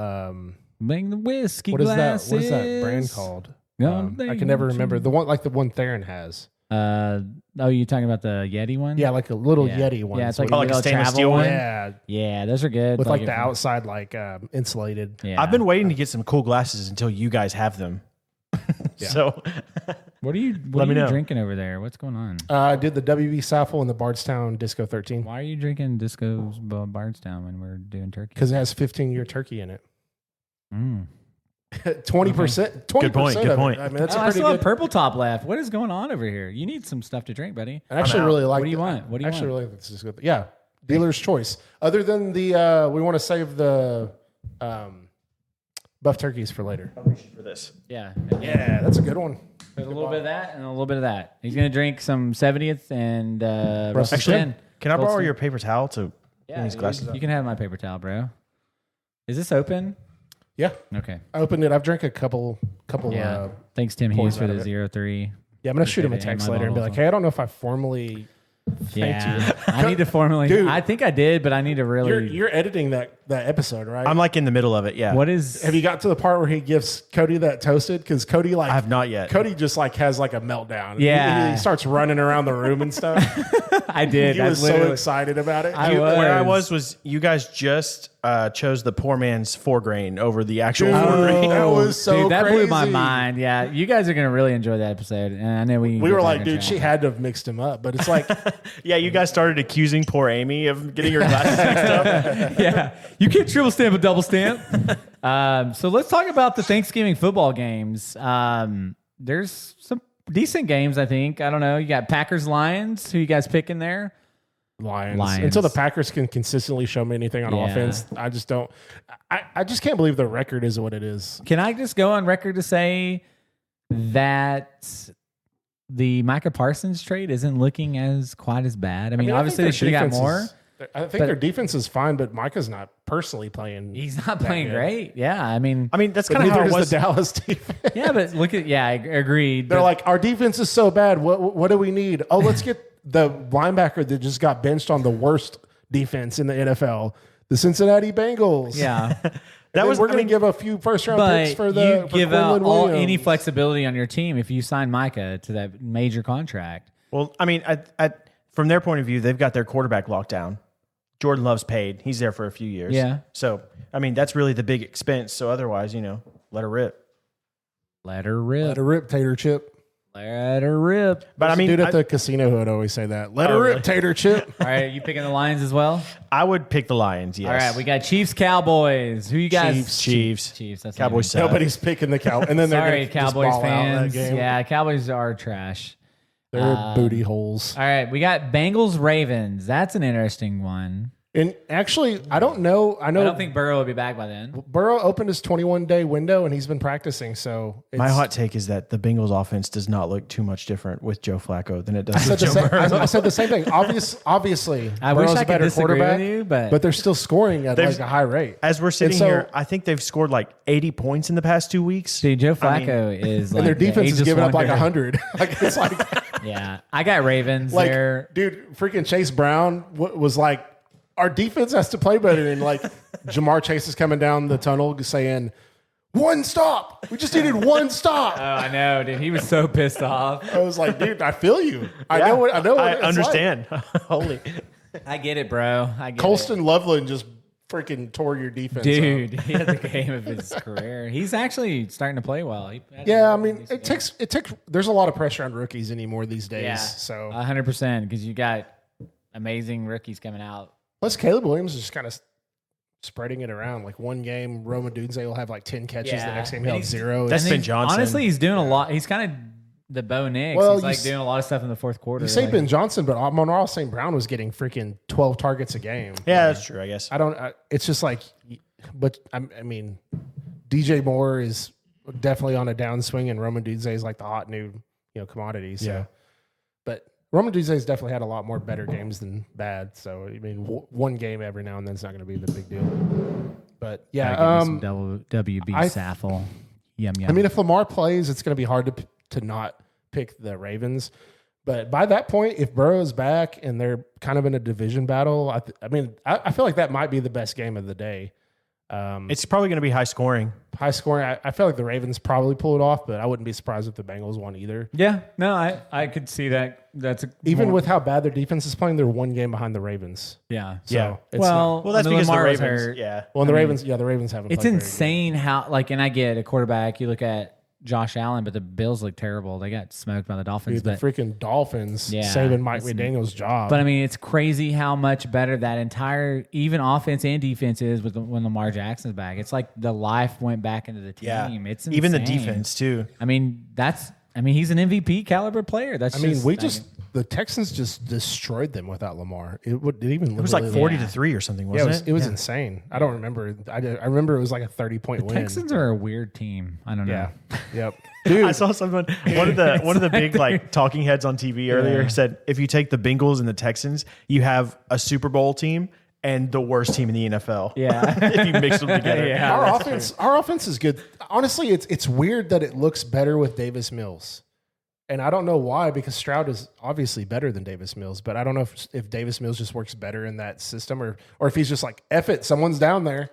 bring the whiskey what is glasses. What is that brand called? I can never remember the one Theron has. You talking about the Yeti one? Yeah, like a little Yeti one. Yeah, it's like a stainless steel one. Yeah, those are good. With like the outside insulated. Yeah. I've been waiting to get some cool glasses until you guys have them. So, what are you drinking over there? What's going on? I did the WB Saffel and the Bardstown Disco 13. Why are you drinking Disco Bardstown when we're doing turkey? Because it has 15-year turkey in it. 20%. 20%. Good point. I mean, that's I still have purple top left. What is going on over here? You need some stuff to drink, buddy. I actually really like. What do you want? What do you want? Really like this is good. Yeah, dealer's choice. Other than the, we want to save the buff turkeys for later. I'm reaching for this. Yeah, that's a good one. There's a little bit of that and a little bit of that. He's gonna drink some 70th and Russell's Actually, can I borrow your paper towel to clean these glasses up? You can have my paper towel, bro. Is this open? Yeah. Okay. I opened it. I've drank a couple. Yeah. Thanks, Tim Hughes, for out the of it. 03. Yeah, I'm gonna shoot him a Yeah, text my later and be bottle like, "Hey, I don't know if I formally Yeah. I need to formally. Dude. I think I did, but I need to really. You're editing that episode, right? I'm like in the middle of it. Yeah. What is. Have you got to the part where he gives Cody that toasted? Because Cody I have not yet. Cody just like has like a meltdown. Yeah. He starts running around the room and stuff. I did. He I was so literally- excited about it. Where I was you guys just chose the poor man's 4 grain over the actual Dude, 4 grain. that was so Dude, that blew my crazy. mind. Yeah, you guys are gonna really enjoy that episode, and I know we were like, dude, she had to have mixed him up, but it's like, Yeah, you guys started accusing poor Amy of getting her glasses mixed up. yeah, you can't triple stamp a double stamp. So let's talk about the Thanksgiving football games. There's some decent games, I think. I don't know. You got Packers Lions. Who you guys picking there? Lions. Lions. Until the Packers can consistently show me anything on Yeah. offense, I just don't. I just can't believe the record is what it is. Can I just go on record to say that the Micah Parsons trade isn't looking as quite as bad? I mean, obviously they should have got more. I think their defense is fine, but Micah's not personally playing. He's not playing good. great. Yeah, I mean, But That's kind of how neither it is was. the Dallas defense. yeah, but look at I agreed. They're but- like, our defense is so bad. What do we need? Oh, let's get the linebacker that just got benched on the worst defense in the NFL, the Cincinnati Bengals. yeah. That was- we're I going to mean, give a few first round picks But for you give out Quinlan any Williams. flexibility on your team if you sign Micah to that major contract. Well, I mean, from their point of view, they've got their quarterback locked down. Jordan Love's paid. He's there for a few years. Yeah. So, I mean, that's really the big expense. So otherwise, let her rip. Let her rip. Let her rip, Tater Chip. Let her rip. But I mean, dude at the casino who would always say that. Let her rip, really? Tater Chip. All right, you picking the Lions as well? I would pick the Lions. Yes. All right, we got Chiefs, Cowboys. Who you guys? Chiefs. Chiefs. That's Cowboys. not even- Nobody's picking the cow, and then they're Sorry, gonna just Cowboys ball out in that fans. game. Yeah, Cowboys are trash. They're booty holes. All right, we got Bengals, Ravens. That's an interesting one. And actually, I don't know. I know I don't think Burrow will be back by then. Burrow opened his 21-day window, and he's been practicing. So it's, My hot take is that the Bengals offense does not look too much different with Joe Flacco than it does I with said, Joe the same, Burrow. I said the same thing. Obviously, I wish Burrow's I a could better disagree quarterback, with you, but they're still scoring at They've- like a high rate. As we're sitting And so- here, I think they've scored like 80 points in the past 2 weeks. dude, Joe I mean, Flacco is like And their the defense is ageless giving up like wonder. 100. Like it's like, Yeah, I got Ravens like there. dude, freaking Chase Brown was like, our defense has to play better. And like Jamar Chase is coming down the tunnel saying, one stop. We just needed one stop. Oh, I know, dude. He was so pissed off. I was like, dude, I feel you. I Yeah, know what I it's understand. Holy. I get it, bro. I get Colston Loveland just freaking tore your defense it. up. Dude, he had the game of his career. He's actually starting to play well. Yeah, I mean, it takes. There's a lot of pressure on rookies anymore these days. Yeah, So 100% because you got amazing rookies coming out. plus Caleb Williams is just kind of spreading it around. Like one game, Roma Dunze will have like 10 catches. Yeah. The next game And he'll have he's- 0. That's And Ben Johnson. Honestly, he's doing a lot. He's kind of the Bo Nix. Well, he's you like s- doing a lot of stuff in the fourth quarter. you say like- Ben Johnson, but Monroe St. Brown was getting freaking 12 targets a game. Yeah, that's true, I guess. It's just like, but I mean, DJ Moore is definitely on a downswing, and Roman Dunze is like the hot new commodity. So, Yeah. but Roman Dunze has definitely had a lot more better games than bad. So I mean, one game every now and then is not going to be the big deal. But yeah, Gotta give me some WB I- Saffel. Yum yum. I mean, if Lamar plays, it's going to be hard to not pick the Ravens. But by that point, if Burrow is back and they're kind of in a division battle, I feel like that might be the best game of the day. It's probably going to be high scoring. High scoring. I feel like the Ravens probably pull it off, but I wouldn't be surprised if the Bengals won either. yeah, no, I could see that. That's Even with how bad their defense is playing, they're one game behind the Ravens. yeah. So Yeah. it's Well, Well, that's I mean, because Lamar the was Ravens. hurt. Yeah. the Ravens haven't. It's played very insane how and I get a quarterback. You look at Josh Allen, but the Bills look terrible. They got smoked by the Dolphins. good. Dude, the freaking Dolphins Yeah, saving Mike it's- McDaniel's job. But I mean, it's crazy how much better that entire even offense and defense is when Lamar Jackson's back. It's like the life went back into the team. Yeah. It's Even the insane. defense, too. I mean, he's an MVP caliber player. That's the Texans just destroyed them without Lamar. It even It was like 40-3 or something, wasn't it? It was insane. I don't remember. I remember it was like a 30-point win. Texans are a weird team. I don't know. Yeah. Yep. I Dude, saw someone one of the big like talking heads on TV earlier said if you take the Bengals and the Texans, you have a Super Bowl team and the worst team in the NFL. Yeah. If you mix them together. Yeah. Our offense is good. Honestly, it's weird that it looks better with Davis Mills. And I don't know why, because Stroud is obviously better than Davis Mills, but I don't know if Davis Mills just works better in that system or if he's just like, F it, someone's down there.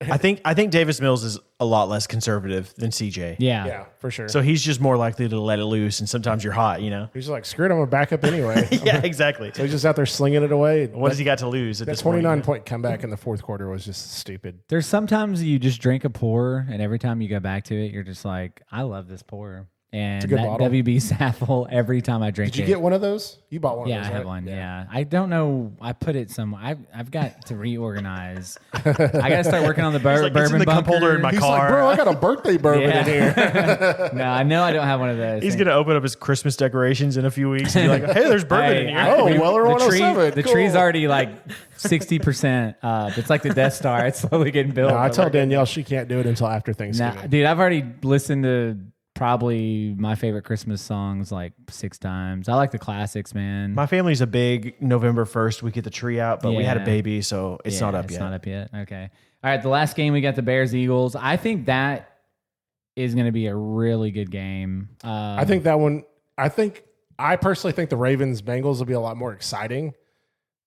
I think Davis Mills is a lot less conservative than CJ. Yeah, for sure. So he's just more likely to let it loose, and sometimes you're hot, you know? He's just like, screw it, I'm going to back up anyway. Yeah, exactly. So he's just out there slinging it away. What has he got to lose at That this point? 29-point comeback in the fourth quarter was just stupid. There's sometimes you just drink a pour, and every time you go back to it, you're just like, I love this pour. And a good that bottle. WB Saffel, every time I drink it. Did you get one of those? You bought one Yeah, of those, I have right? one. Yeah. I don't know. I put it somewhere. I've got to reorganize. I got to start working on the like, bourbon it's in the cup bunker. holder in my He's car. like, bro, I got a birthday bourbon in here. No, I know I don't have one of those. He's going to open up his Christmas decorations in a few weeks and be like, hey, there's bourbon in here. Oh, Weller the 107. The Cool. tree's already like 60% up. It's like the Death Star. It's slowly getting built. No, I tell Danielle she can't do it until after Thanksgiving. Nah, dude, I've already listened to probably my favorite Christmas songs like 6 times. I like the classics, man. My family's a big November 1st. We get the tree out, but we had a Yeah. baby, so it's not up It's yet. not up yet. Okay. All right. The last game we got the Bears Eagles. I think that is going to be a really good game. I think that one. I personally think the Ravens Bengals will be a lot more exciting,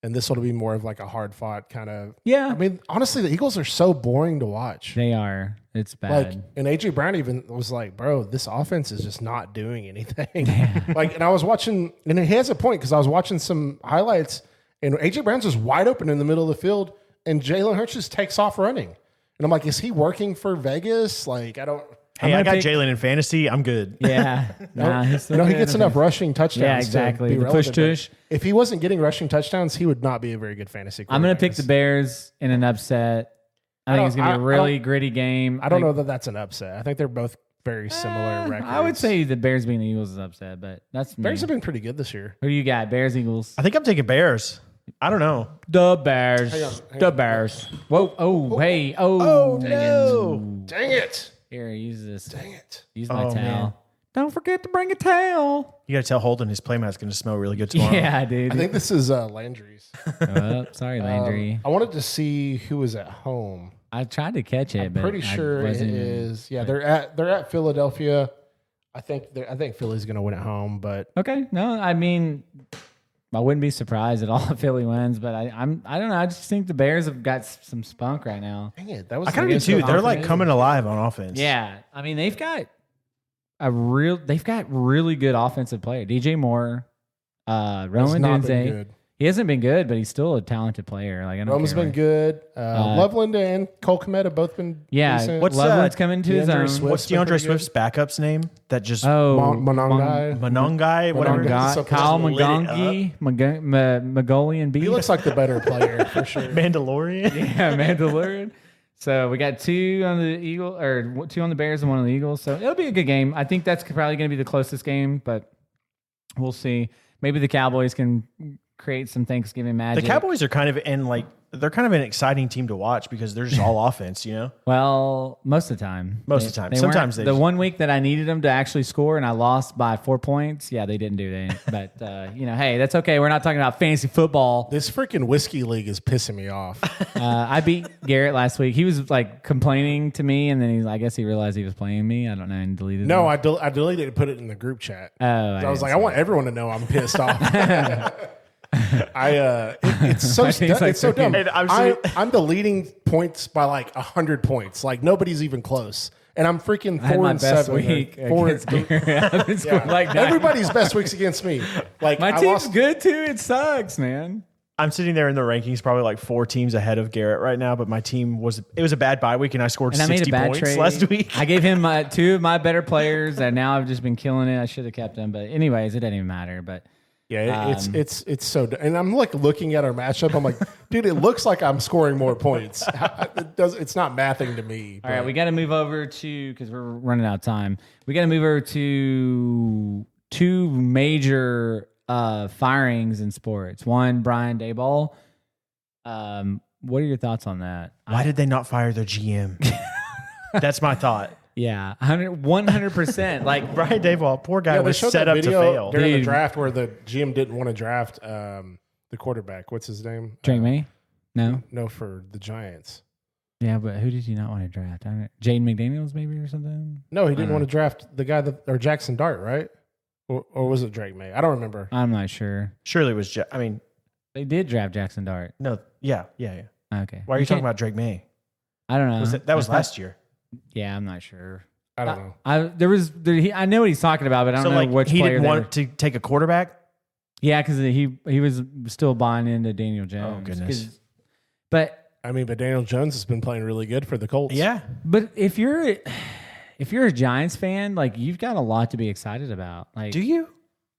and this will be more of like a hard fought kind of. Yeah. I mean, honestly, the Eagles are so boring to watch. They are. It's bad. Like, and AJ Brown even was like, "Bro, this offense is just not doing anything." Like, and I was watching, and he has a point because I was watching some highlights, and AJ Brown's just wide open in the middle of the field, and Jalen Hurts just takes off running, and I'm like, "Is he working for Vegas?" Like, I don't. Hey, I got pick- Jalen in fantasy. I'm good. yeah. Nah, he's still No, he good. gets enough rushing touchdowns. Yeah, exactly. To be The push relevant, tush. but if he wasn't getting rushing touchdowns, he would not be a very good fantasy. I'm going to quarterback. pick the Bears in an upset. I think it's going to be a really gritty game. I don't know that that's an upset. I think they're both very similar records. I would say the Bears beating the Eagles is upset, but that's me. Bears have been pretty good this year. Who do you got? Bears, Eagles. I think I'm taking Bears. I don't know. The Bears. Hang The on. Bears. Whoa. Oh, hey. Oh, Oh, dang no. it. Dang it! Here, use this. Dang it! Use my Oh, towel. man. Don't forget to bring a towel. You got to tell Holden his playmat's going to smell really good tomorrow. Yeah, dude. I think this is Landry's. Oh, sorry, Landry. I wanted to see who was at home. I tried to catch it, but Pretty I sure it wasn't- is. Yeah, they're at Philadelphia. I think Philly's going to win at home, but Okay. No, I mean, I wouldn't be surprised at all if Philly wins, but I don't know. I just think the Bears have got some spunk right now. dang it, that was I kind of do against too. the They're like offense. coming alive on offense. Yeah, I mean they've got really good offensive player. DJ Moore, Has Roman not been Dunze. good. He hasn't been good, but he's still a talented player. Like I don't Roman's care been good. Loveland and Cole Kmet have both been Yeah, decent. What's Loveland's coming to his DeAndre own. Swift? What's been DeAndre pretty Swift's backup's name? That just Monongai. Monongai, whatever. Monongai. Got Kyle Lit it McGonaghy, Magolian B. He looks like the better player for sure. Mandalorian. Yeah, Mandalorian. So we got 2 on the Eagle or 2 on the Bears and 1 on the Eagles. So it'll be a good game. I think that's probably going to be the closest game, but we'll see. Maybe the Cowboys can create some Thanksgiving The magic. Cowboys are kind of they're kind of an exciting team to watch because they're just all offense, you know? Well, most of the time. Most of the time. They Sometimes weren't- they the just- 1 week that I needed them to actually score and I lost by 4 points. Yeah, they didn't do that. But hey, that's okay. We're not talking about fantasy football. This freaking whiskey league is pissing me off. I beat Garrett last week. He was like complaining to me, and then I guess he realized he was playing me. I don't know, and deleted. No, it. I deleted it and put it in the group chat. Oh, I was didn't like, see I want everyone to know I'm pissed off. It's so I think it's like it's so dumb. And I'm deleting points by like 100 points. Like nobody's even close, and I'm freaking I had 4 my and best 7. week Four against Garrett. I've been scoring like nine. Everybody's best weeks against me. Like My I team's lost. good too. It sucks, man. I'm sitting there in the rankings, probably like 4 teams ahead of Garrett right now, but my team was a bad bye week and I scored And I made 60 a bad points trade last week. I gave him 2 of my better players, and now I've just been killing it. I should have kept them, but anyways, it doesn't even matter. But Yeah, it's so. And I'm like looking at our matchup. I'm like, dude, it looks like I'm scoring more points. It's not mathing to me. all right, we got to move over to because we're running out of time. We got to move over to 2 major firings in sports. One, Brian Daboll. What are your thoughts on that? Why did they not fire their GM? That's my thought. Yeah, 100%. Like Brian Daboll, poor guy, Yeah, they was showed set that up to video fail. during the Dude. draft where the GM didn't want to draft the quarterback. What's his name? Drink me? No? No, for the Giants. Yeah, but who did you not want to draft? Jaden McDaniels maybe or something? No, he didn't want to draft the guy or Jackson Dart, right? Or was it Drake May? I don't remember. I'm not sure. Surely it was. They did draft Jackson Dart. No. Yeah. Okay. Why are you talking about Drake May? I don't know. That was last year. Yeah, I'm not sure. I don't know. I know what he's talking about, but I don't know which he player didn't want to take a quarterback. Yeah, because he was still buying into Daniel Jones. Oh goodness! But Daniel Jones has been playing really good for the Colts. Yeah, but if you're a Giants fan, like you've got a lot to be excited about. Like, do you?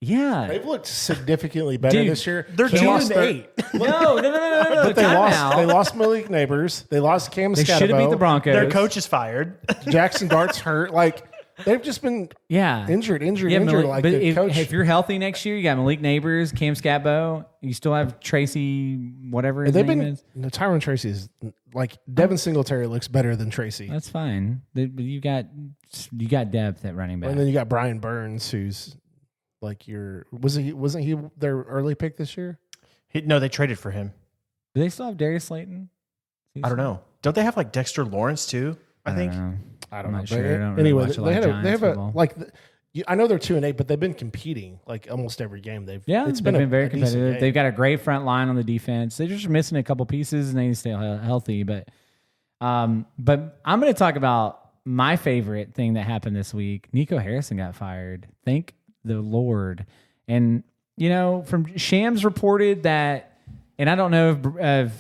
Yeah, they've looked significantly better this year. They're 2-8. No. But they lost Malik Neighbors. They lost Cam Scatterbo. They should have beat the Broncos. Their coach is fired. Jackson Dart's hurt. Like they've just been injured. Malik, like but the coach. If you're healthy next year, you got Malik Neighbors, Cam Scatterbo. You still have Tracy, whatever his name is. Tyron Tracy is like Devin Singletary looks better than Tracy. That's fine. But you got depth at running back, and then you got Brian Burns, who's like wasn't he their early pick this year? No, they traded for him. Do they still have Darius Slayton? I don't know. Don't they have like Dexter Lawrence too? I think. I don't know. Sure. I don't anyway, really watch they have football. I know they're 2-8, but they've been competing like almost every game. They've been very competitive. They've got a great front line on the defense. They're just missing a couple pieces and they need to stay healthy. But I'm going to talk about my favorite thing that happened this week. Nico Harrison got fired. Thank the Lord. And from Shams reported that, and I don't know if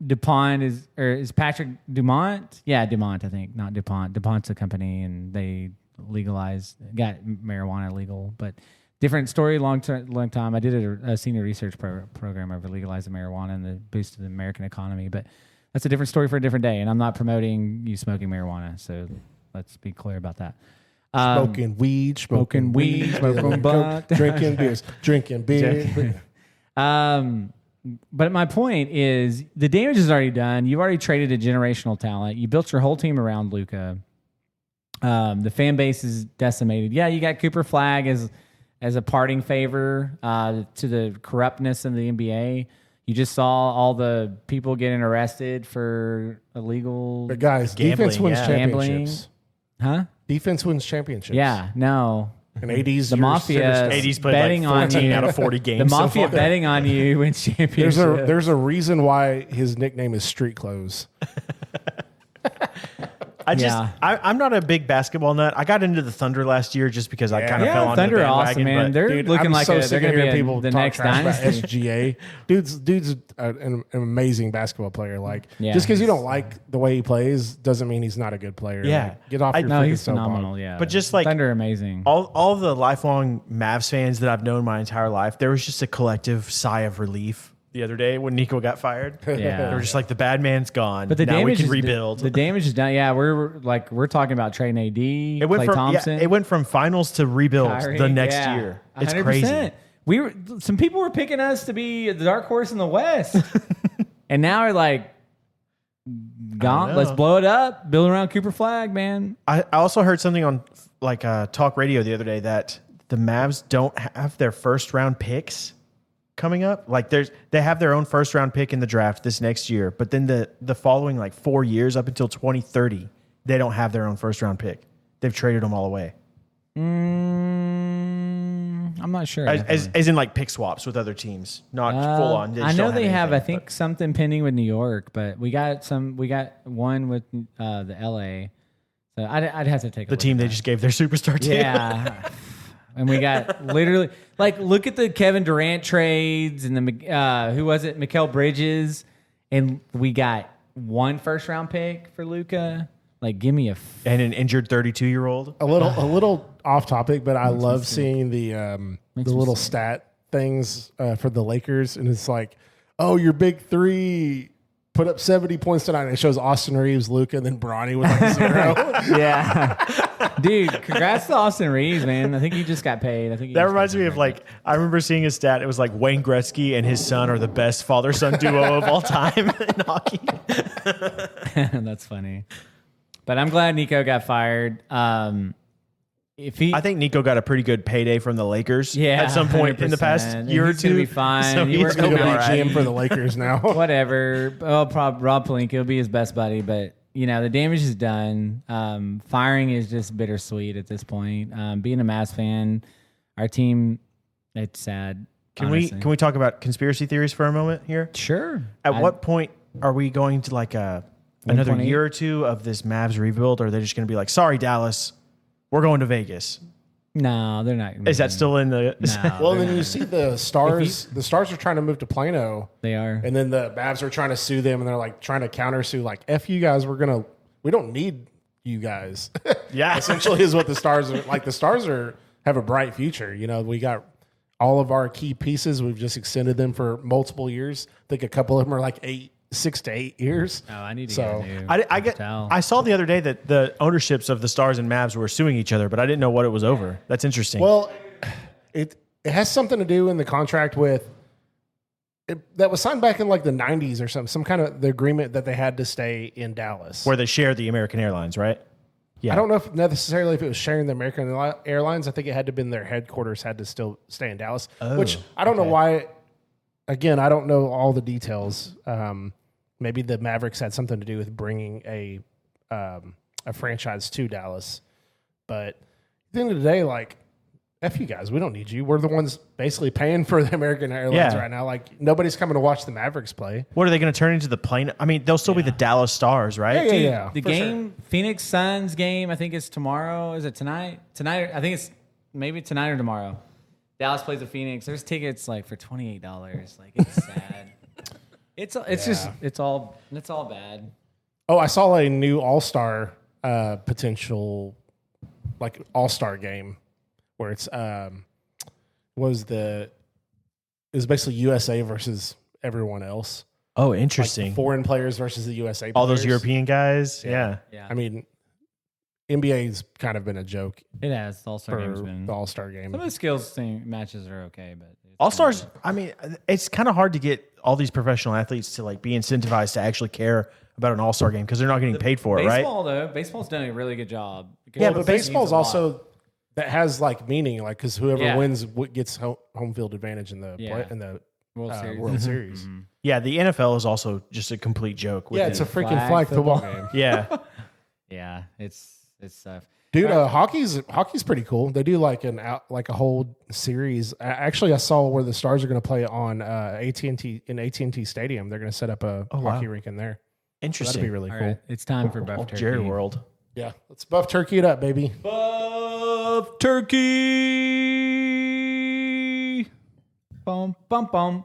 DuPont is Patrick Dumont. Yeah, Dumont, I think, not DuPont. DuPont's a company, and they got marijuana legal, but different story. Long time. I did a senior research program over legalizing marijuana and the boost of the American economy, but that's a different story for a different day. And I'm not promoting you smoking marijuana, so let's be clear about that. Smoking weed, smoking blunt, drinking beer. But my point is the damage is already done. You've already traded a generational talent. You built your whole team around Luka. The fan base is decimated. Yeah, you got Cooper Flagg as a parting favor to the corruptness in the NBA. You just saw all the people getting arrested for illegal. But guys, gambling, defense wins championships. Huh? Defense wins championships. Yeah, no. And 80s, the mafia 80s played betting like 14 on you. out of 40 games. The mafia so far. betting on you wins championships. There's a reason why his nickname is Street Clothes. I'm not a big basketball nut. I got into the Thunder last year just because I kind of fell on the Thunder bandwagon. awesome, man. They're looking like they're going to be people the talk next trash about dynasty. SGA. Dude's an amazing basketball player. Like Yeah, just because you don't like the way he plays doesn't mean he's not a good player. Yeah. Like, get off your No, freaking he's soapbox. phenomenal. Yeah, But just like Thunder, amazing. all the lifelong Mavs fans that I've known my entire life, there was just a collective sigh of relief the other day when Nico got fired. Yeah. They were just like, the bad man's gone. But the now damage we can is rebuild. The damage is done. Yeah, we're talking about trading AD. Klay Thompson. it went from finals to rebuild Kyrie, the next yeah. year. It's 100%. crazy. Some people were picking us to be the dark horse in the West, and now we're like, gone. Let's blow it up. Build around Cooper Flagg, man. I also heard something on talk radio the other day that the Mavs don't have their first round picks coming up. Like they have their own first round pick in the draft this next year, but then the following 4 years up until 2030, they don't have their own first round pick. They've traded them all away. I'm not sure. As in pick swaps with other teams, not full on. I know they have. I think something pending with New York, but we got one with the LA. So I'd have to take the team they just gave their superstar to. Yeah. And we got literally look at the Kevin Durant trades and the who was it, Mikal Bridges, and we got one first round pick for Luka. Give me and an injured 32-year-old. A little off topic, but I love seeing the little stat things for the Lakers, and it's like, oh, your big three put up 70 points tonight. And it shows Austin Reeves, Luka, and then Bronny with 0. Yeah. Dude, congrats to Austin Reeves, man. I think he just got paid. That reminds me of I remember seeing a stat. It was Wayne Gretzky and his son are the best father-son duo of all time in hockey. That's funny. But I'm glad Nico got fired. I think Nico got a pretty good payday from the Lakers at some point in the past 100%. year or He's two. gonna be fine. So he's Going to be all right. GM for the Lakers now. Whatever. Rob Pelinka will be his best buddy, but the damage is done. Firing is just bittersweet at this point. Being a Mavs fan, our team, it's sad. Can we talk about conspiracy theories for a moment here? Sure. At what point are we going to like another 1.8? year or two of this Mavs rebuild, or are they just going to be like, sorry, Dallas, we're going to Vegas? No, they're not. Is that still in the? No, Well, they're then not. you see the Stars. The Stars are trying to move to Plano, They are. and then the Mavs are trying to sue them, and they're like trying to counter sue, like "F you guys, we don't need you guys." Yeah. Essentially, is what the Stars are like. The Stars have a bright future. We got all of our key pieces. We've just extended them for multiple years. I think a couple of them are like 6 to 8 years. Oh, I need to So, get I saw the other day that the ownerships of the Stars and Mavs were suing each other, but I didn't know what it was over. That's interesting. Well, it has something to do in the contract with that was signed back in like the 90s or something. Some kind of the agreement that they had to stay in Dallas. where they share the American Airlines, right? Yeah. I don't know if necessarily if it was sharing the American Airlines. I think it had to been their headquarters had to still stay in Dallas, which I don't know why. Again, I don't know all the details. Maybe the Mavericks had something to do with bringing a franchise to Dallas. But at the end of the day, like, F you guys, we don't need you. We're the ones basically paying for the American Airlines right now. Like, nobody's coming to watch the Mavericks play. What are they going to turn into the plane? I mean, they'll still be the Dallas Stars, right? Yeah. The for game, Phoenix Suns game, I think it's tomorrow. Is it tonight? Tonight, I think it's maybe tonight or tomorrow. Dallas plays the Phoenix. There's tickets like for $28. Like, it's sad. It's all bad. Oh, I saw a new All-Star potential, like All-Star game, where it's was basically USA versus everyone else. Oh, Like interesting. foreign players versus the USA. All those players. European guys. Yeah. Yeah, I mean, NBA's kind of been a joke it has. The All-Star game's for been. the All-Star game. Some of the skills matches are okay, but All Stars, I mean, it's kind of hard to get all these professional athletes to like be incentivized to actually care about an All-Star game because they're not getting paid for it, right? baseball though, baseball's done a really good job. because Yeah, it but means baseball's a lot. also that has like meaning, like because whoever Yeah. wins gets home field advantage in the Yeah. World World Series. Series. Yeah, the NFL is also just a complete joke. Yeah, it's a freaking Flag flag football football. game. yeah. Yeah, it's tough. Dude, hockey's pretty cool. They do like a whole series. Actually, I saw where the Stars are going to play on AT&T Stadium. They're going to set up a hockey rink in there. Interesting. That'd be really All cool. right, it's time for Buff Old Turkey. Jerry World. Yeah, let's buff turkey it up, baby. Buff Turkey. Bum bum bum.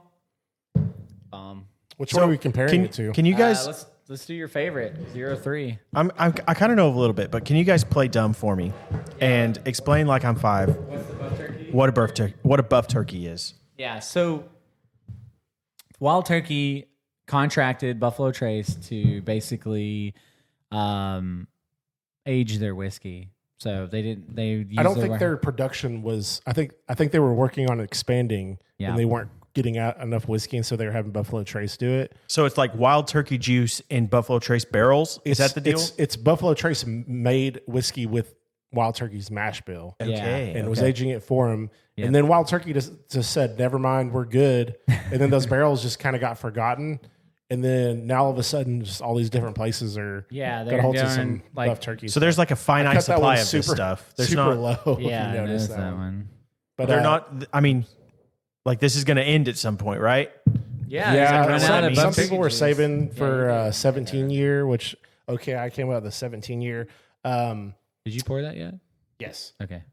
Which one are we comparing it to? Can you guys? Let's do your favorite 03. I kind of know a little bit, but can you guys play dumb for me and explain like I'm 5 What's the Buff Turkey? what a buff turkey is? Yeah, so Wild Turkey contracted Buffalo Trace to basically age their whiskey. So they didn't. I don't think their production was. I think they were working on expanding, Yeah. and they weren't getting out enough whiskey, and so they were having Buffalo Trace do it. So it's like wild turkey juice in Buffalo Trace barrels. Is that the deal? It's Buffalo Trace made whiskey with Wild Turkey's mash bill. Okay. And was aging it for him. Yeah. And then Wild Turkey just said, never mind, we're good. And then those barrels just kind of got forgotten. And then now all of a sudden, just all these different places are they're got a hold of doing, some like- Buff Turkey. So there's like a finite cut that supply one of this stuff. There's super not. low. Yeah, if you I notice noticed that one. But They're not. I mean, like this is going to end at some point, right? Yeah, Yeah, run out of some Buff people Turkey were juice. saving Yeah, for you 17 year, which I came out of the 17 year. Did you pour that yet? Yes. Okay.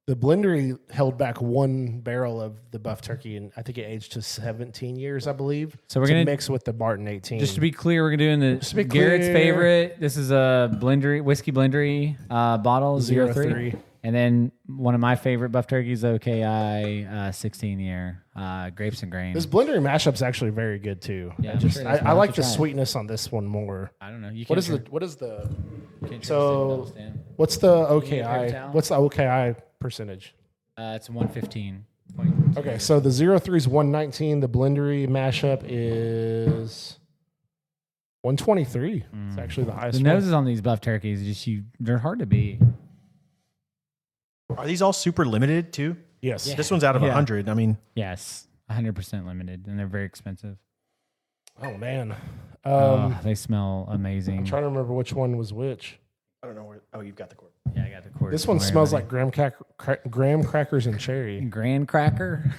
The blendery held back one barrel of the Buff Turkey, and I think it aged to 17 years, I believe. So we're to gonna- mix with the Barton 18. Just to be clear, we're gonna do to be Garrett's clear. favorite. This is a whiskey blendery bottle 03. And then one of my favorite Buff Turkeys, OKI 16 year grapes and grain. This blendery mashup's actually very good too. Yeah, I'm sure that's I one like to the try it. sweetness on this one more. I don't know. You What can't is try- the can't try so- to stand. what's the need a paper OKI? towel? What's the OKI percentage? It's 115. Okay, so the 03 is 119. The blendery mashup is 123. It's actually the highest The one. noses on these buff turkeys, they're hard to beat. Are these all super limited too? Yes. This one's out of 100. I mean, Yes, 100% limited, and they're very expensive. Oh, man. They smell amazing. I'm trying to remember which one was which. I don't know where. Oh, you've got the cord. Yeah, I got the cord. This one smells like graham crackers and cherry. Grand Cracker.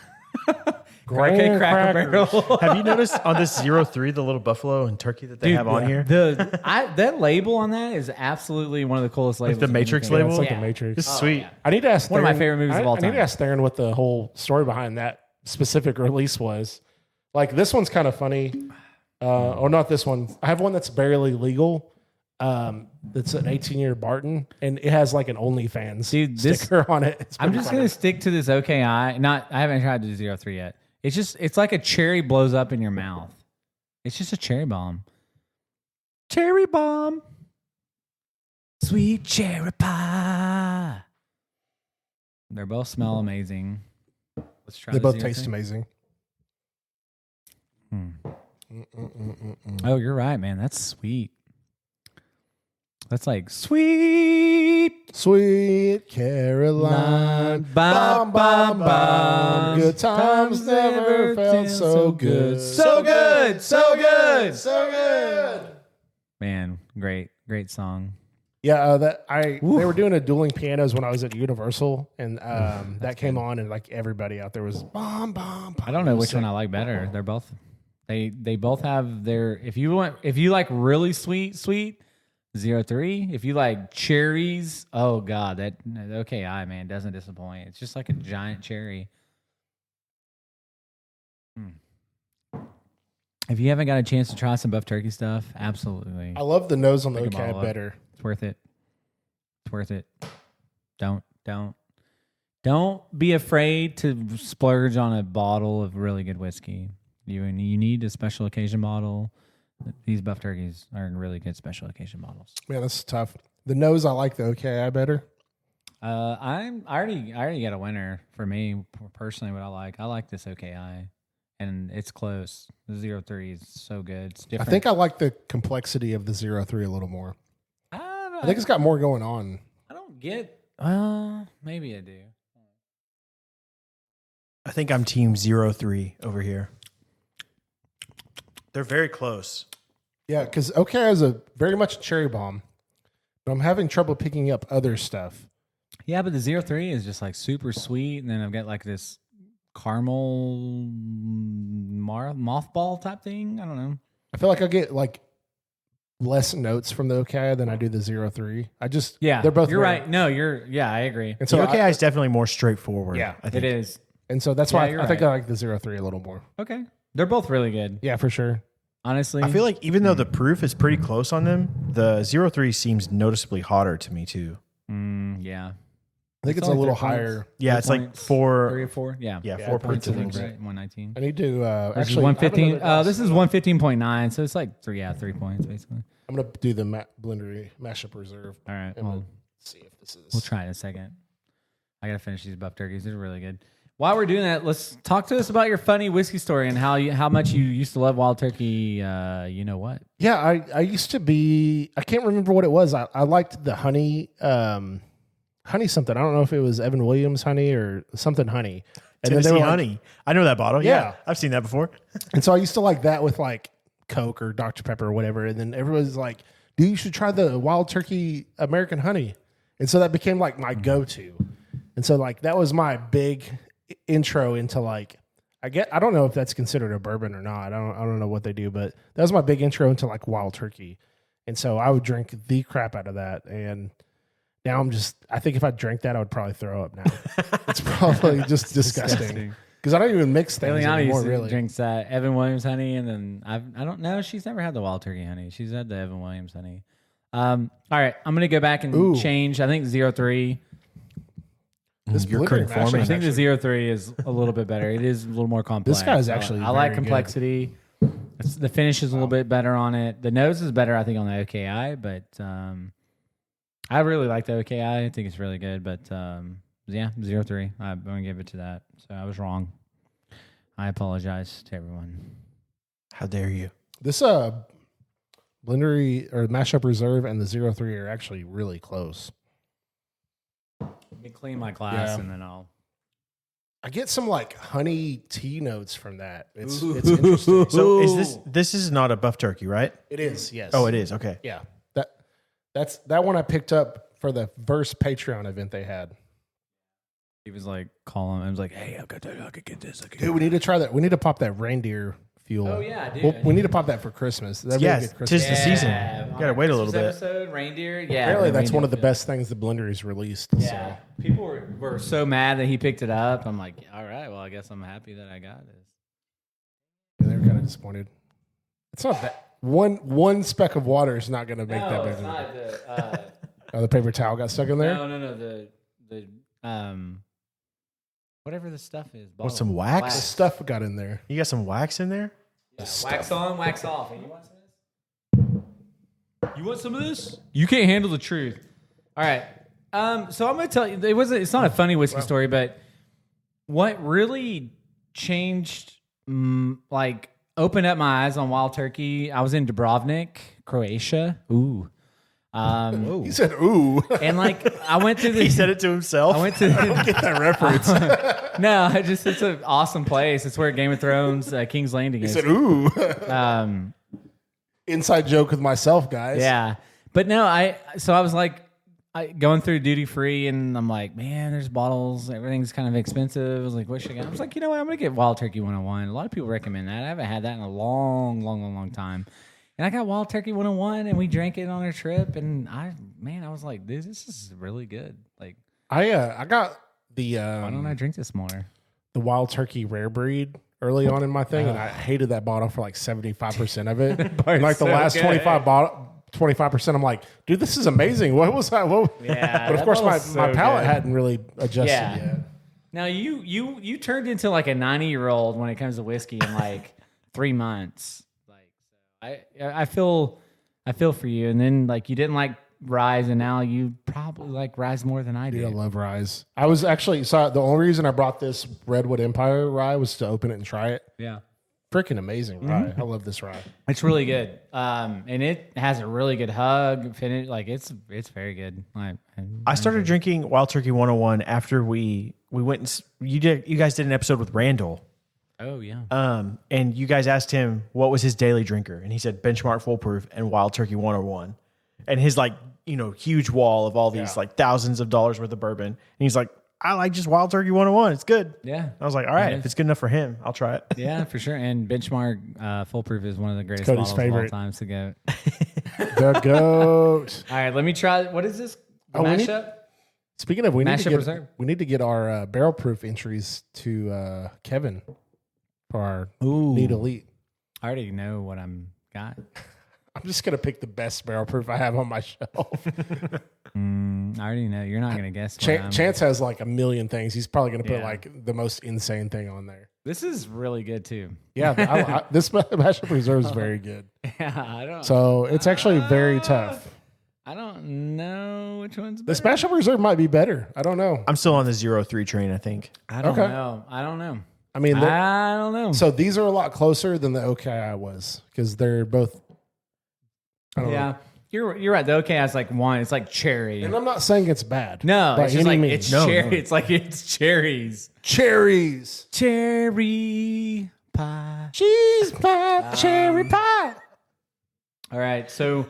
Graham Cracker Barrel. Have you noticed on this 03 the little buffalo and turkey that they have on here? That label on that is absolutely one of the coolest labels. the Matrix Yeah, label? it's like Yeah. the Matrix. It's sweet. yeah. I need to ask One of my Theron- favorite movies of all I need time. to ask Theron what the whole story behind that specific release was. Like, this one's kind of funny. Or not this one. I have one that's barely legal. That's an 18-year Barton, and it has like an OnlyFans Dude, this- sticker on it. It's I'm pretty just funny. gonna stick to this OKI. I haven't tried the 03 yet. It's like a cherry blows up in your mouth. It's just a cherry bomb. Cherry bomb. Sweet cherry pie. They both smell amazing. Let's try. They the both 03. taste amazing. Oh, you're right, man. That's sweet. That's like sweet. Sweet Caroline, Bum, bum, bum. Good times never felt so good. So good. So good. So good. Man, great song. Yeah, they were doing a dueling pianos when I was at Universal, and that came on, and like everybody out there was bomb. I don't know which one I like better. They're both. They both have their. If you like really sweet 03. If you like cherries, oh god, that OKI man doesn't disappoint. It's just like a giant cherry. If you haven't got a chance to try some buff turkey stuff, absolutely, I love the nose on the Pick a OKI bottle up. better. it's worth it. It's worth it. Don't be afraid to splurge on a bottle of really good whiskey. You need a special occasion bottle. These buff turkeys are really good special occasion bottles. Man, that's tough. The nose, I like the OKI better. I already got a winner for me personally. What I like this OKI, and it's close. The 03 is so good. It's I different. think I like the complexity of the 03 a little more. I don't know. I think it's got more going on. I don't get. Maybe I do. I think I'm team 03 over here. They're very close. Yeah, because OKI is a very much a cherry bomb, but I'm having trouble picking up other stuff. Yeah, but the 03 is just like super sweet, and then I've got like this caramel mothball type thing. I don't know. I feel like I get like less notes from the OKI than I do the 03. Yeah, they're both You're very- right. No, I agree. And So so the OKI is definitely more straightforward. Yeah, I think. It is. and so that's Yeah, why you're I think right. I like the 03 a little more. Okay. They're both really good. Yeah, for sure. Honestly. I feel like even though the proof is pretty close on them, the 03 seems noticeably hotter to me too. Yeah. I think it's a only little 3 points. higher. Yeah, 3 it's like points, 3 4. or 4. Yeah. Yeah, Yeah, 4 points, points. I I think, think. Right, 119. I need to This is actually 115. I have another This is 115.9. So it's like 3 points basically. I'm gonna do the blendery mashup reserve. All right. And Well, we'll see if this is. we'll try in a second. I gotta finish these buff turkeys. They're really good. While we're doing that, let's talk to us about your funny whiskey story and how much you used to love wild turkey. You know what? Yeah, I used to be. I can't remember what it was. I liked the honey, honey something. I don't know if it was Evan Williams honey or something honey. And Tennessee they were like- honey. I know that bottle. Yeah. Yeah. I've seen that before. and so I used to like that with like Coke or Dr Pepper or whatever. And then everybody's like, "Dude, you should try the wild turkey American honey." And so that became like my go-to. And so like that was my big intro into like I don't know if that's considered a bourbon or not. I don't know what they do, but that was my big intro into like wild turkey. And so I would drink the crap out of that. And now I think if I drank that, I would probably throw up now. It's probably just disgusting. Because I don't even mix things Eliana anymore, used to really. drinks that Evan Williams honey, and then I don't know. She's never had the wild turkey honey. She's had the Evan Williams honey. All right, I'm gonna go back and Ooh. change. I think 03. This You're blueberry conforming. I mashup think is the 03 is a little bit better. It is a little more complex. This guy's actually I like very good. complexity. The finish is a little bit better on it. The nose is better, I think, on the OKI, but I really like the OKI. I think it's really good. But yeah, 03. I'm going to give it to that. So I was wrong. I apologize to everyone. How dare you? This Blendery or Mashup Reserve and the 03 are actually really close. Let me clean my glass Yeah. and then I'll. I get some like honey tea notes from that. It's interesting. So this is not a buff turkey, right? It is, yes. Oh, it is. Okay. Yeah. That one I picked up for the first Patreon event they had. He was like calling. I was like, "Hey, I could get this. Dude, we need to try that. We need to pop that reindeer fuel. Oh yeah, dude. We need to pop that for Christmas. That'd be a good Christmas. Tis the season. You gotta wait a little bit. Episode, reindeer. Yeah. Apparently, that's one of the reindeer best things the Blendery's released. Yeah. People were so mad that he picked it up. I'm like, all right, well, I guess I'm happy that I got this. So they were kind of disappointed. It's not that one speck of water is not going to make that big. It's not The paper towel got stuck in there. No. The whatever the stuff is. What, some wax? The stuff got in there. You got some wax in there? Yeah, wax on, wax off. Hey, you want some of this? You want some of this? You can't handle the truth. All right. So I'm gonna tell you. It's not a funny whiskey story, but what really changed, like, opened up my eyes on wild turkey. I was in Dubrovnik, Croatia. Ooh. He said, "Ooh," and like I went to the. He said it to himself. I went to. Get that reference. No, it's an awesome place. It's where Game of Thrones, King's Landing He is. said, "Ooh." Inside joke with myself, guys. Yeah, but no, I was like, going through duty free, and I'm like, man, there's bottles. Everything's kind of expensive. I was like, what should I get? I was like, you know what? I'm gonna get Wild Turkey 101. A lot of people recommend that. I haven't had that in a long time. And I got Wild Turkey 101, and we drank it on our trip. And I was like, this is really good. Like, I got the why don't I drink this more? the Wild Turkey rare breed early on in my thing, and I hated that bottle for like 75% of it. And like the so last good. 25%, I'm like, dude, this is amazing. What was that? Yeah, but of that course, bottle's my so palate good. hadn't really adjusted Yeah. yet. Now you turned into like a 90-year-old when it comes to whiskey in like 3 months. Like, so I feel for you. And then like you didn't like Rye, and now you probably like Rye more than I do. Dude, I love Ryes. I was actually the only reason I brought this Redwood Empire Rye was to open it and try it. Yeah. Freaking amazing rye. I love this rye. It's really good. And it has a really good hug finish. Like it's very good. I started drinking Wild Turkey 101 after we went and you guys did an episode with Randall. Oh yeah. And you guys asked him what was his daily drinker, and he said Benchmark Full Proof and Wild Turkey 101. And his like, huge wall of all these like thousands of dollars worth of bourbon. And he's like, I like just Wild Turkey 101. It's good. Yeah. I was like, all right, if it's good enough for him, I'll try it. Yeah, for sure. And Benchmark Full Proof is one of the greatest Cody's bottles favorite. of all time. To go. The goat. All right, let me try. What is this? The mashup? Speaking of, we Mashup Reserve. need to get our barrel proof entries to Kevin for our Neat Elite. I already know what I'm got. I'm just gonna pick the best barrel proof I have on my shelf. I already know. You're not gonna guess. what I'm- Chance has like a million things. He's probably gonna put Yeah. like the most insane thing on there. This is really good too. Yeah, this Mashup Reserve is very good. Yeah, I don't. So it's actually very tough. I don't know which one's The better. Mashup Reserve might be better. I don't know. I'm still on the 03 train, I think. I don't Okay. know. I don't know. I mean, I don't know. so these are a lot closer than the OKI was because they're both. I don't know. Yeah, you're right. The OK has like one. It's like cherry. And I'm not saying it's bad. No, by it's just any like means. it's No, cherry. no. It's like it's cherries. Cherries, Cherry pie. cheese pie, cherry pie. All right, so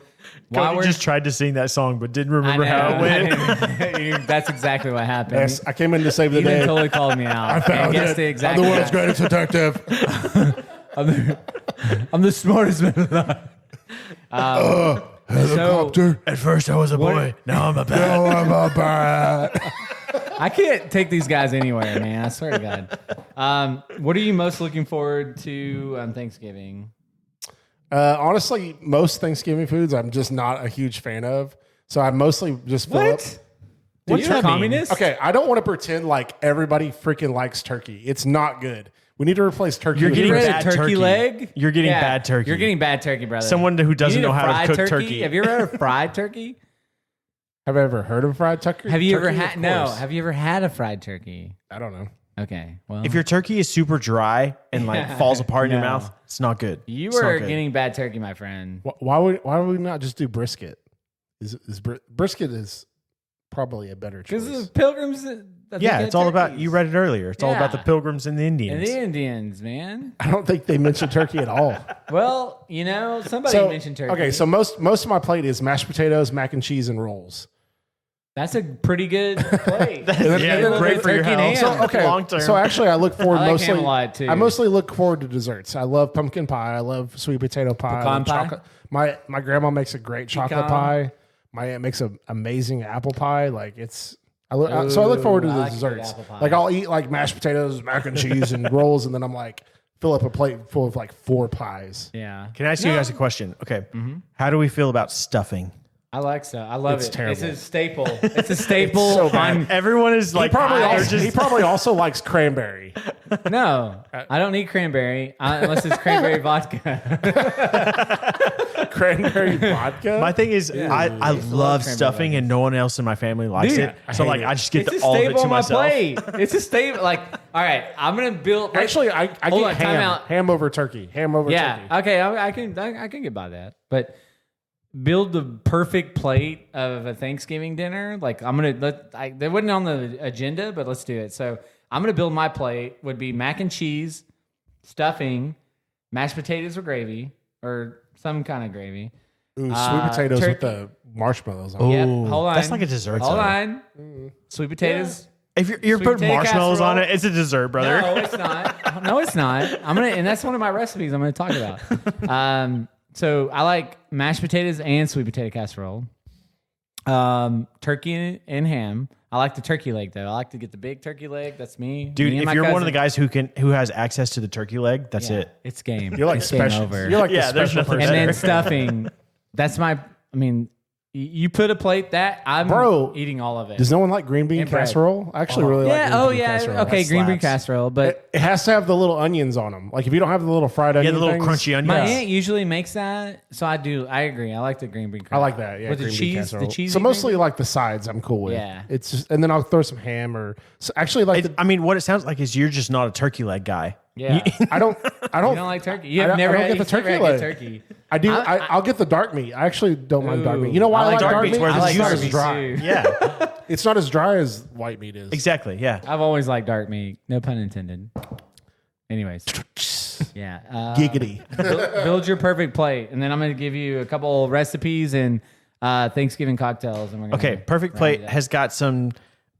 while Cody we're just tried to sing that song, but didn't I remember how it know. went. That's exactly what happened. Yes, I came in to save the Even day. totally called me out. I Found guessed it. it exactly. I'm the world's greatest detective. I'm the smartest man alive. Helicopter. At first, I was a boy. Now I'm a bat. Oh, I'm a bat. I can't take these guys anywhere, man. I swear to God. What are you most looking forward to on Thanksgiving? Honestly, most Thanksgiving foods I'm just not a huge fan of. So I mostly just fill up. What? you You're a mean? communist? Okay, I don't want to pretend like everybody freaking likes turkey. It's not good. We need to replace turkey. You're with getting You turkey. read bad a turkey turkey. leg? You're getting bad turkey. You're getting bad turkey, brother. Someone who doesn't You need know a how to fried cook turkey. Have you ever had a fried turkey? Have I ever heard of fried turkey? Have you ever Turkey? had? Of No. course. Have you ever had a fried turkey? I don't know. Okay. Well, If your turkey is super dry and like falls apart in your No. mouth, it's not good. you It's not were good. getting bad turkey, my friend. Why would we not just do brisket? Brisket is probably a better choice. Because the pilgrims. Yeah, it's all about. You read it earlier. It's all about the Yeah. pilgrims and the Indians. And the Indians, man. I don't think they mentioned turkey at all. Well, somebody mentioned turkey. Okay, so most of my plate is mashed potatoes, mac and cheese, and rolls. That's a pretty good plate. Great for your Turkey and health. ham. So, okay, long term. so actually, I look forward I like mostly. ham a lot, too. I mostly look forward to desserts. I love pumpkin pie. I love sweet potato pie. I Pecan love pie? chocolate. My grandma makes a great chocolate Pecan. pie. My aunt makes an amazing apple pie. Like it's. So I look forward to I the like a good desserts. apple pie. Like I'll eat like mashed potatoes, mac and cheese, and rolls, and then I'm like fill up a plate full of like 4 pies. Yeah. Can I ask you guys a question? Okay. How do we feel about stuffing? I like so. I love It's it. terrible. It's a staple. It's a staple. so bad. Everyone is like, He probably also likes cranberry. No, I don't need cranberry unless it's cranberry vodka. Cranberry vodka. my thing is, I love cranberry stuffing, and no one else in my family likes Dude, it. So hate like, it. I just get It's a all of it staple to on my myself. plate. It's a staple. Like, all right, I'm gonna build. Like, Actually, I hold get on, time out. ham over turkey. Ham over Yeah. turkey. Okay. I can get by that. But build the perfect plate of a Thanksgiving dinner. Like they wasn't on the agenda, but let's do it. So I'm gonna build my plate. Would be mac and cheese, stuffing, mashed potatoes or gravy or some kind of gravy. Ooh, sweet potatoes with turkey. the marshmallows on. Yep. Ooh, Hold on. that's like a dessert. Hold though. on. Sweet potatoes. If you're Sweet putting potato marshmallows on casserole. it, it's a dessert, brother. No, it's not. No, it's not. And that's one of my recipes I'm gonna talk about. So I like mashed potatoes and sweet potato casserole. Turkey and ham. I like the turkey leg though. I like to get the big turkey leg. That's me. Dude, Me and if my you're one of the cousin. guys who has access to the turkey leg, that's Yeah, it. It's game. You're like It's game special. over. You're like Yeah, the there's special nothing person. And then better. stuffing. That's my. I mean, you put a plate that I'm Bro, eating all of it. Does no one like green bean And bread. casserole? I actually really like Yeah. green Oh bean yeah. casserole. Okay. That Green bean slaps. casserole, but It has to have the little onions on them. Like if you don't have the little fried onion, the little things, crunchy onions. my Yes. aunt usually makes that. So I do. I agree. I like the green bean. I like that. Yeah, With the green bean cheese. casserole. The cheese. So mostly like the sides, I'm cool with. Yeah. It's just, and then I'll throw some ham or so actually like I mean, what it sounds like is you're just not a turkey leg guy. Yeah. I don't You don't like turkey. You I have don't- never I don't had get the you've never turkey had leg. turkey. I do. I- I'll get the dark meat. I actually don't mind dark meat. Ooh. You know why I like dark dark meat's meat? where the It's not juice as is. dry. Yeah, It's not as dry as white meat is. exactly. Yeah. I've always liked dark meat. No pun intended. Anyways, yeah. Giggity. Build your perfect plate, and then I'm going to give you a couple recipes and Thanksgiving cocktails. And we're gonna Okay, perfect round plate it up. has got some.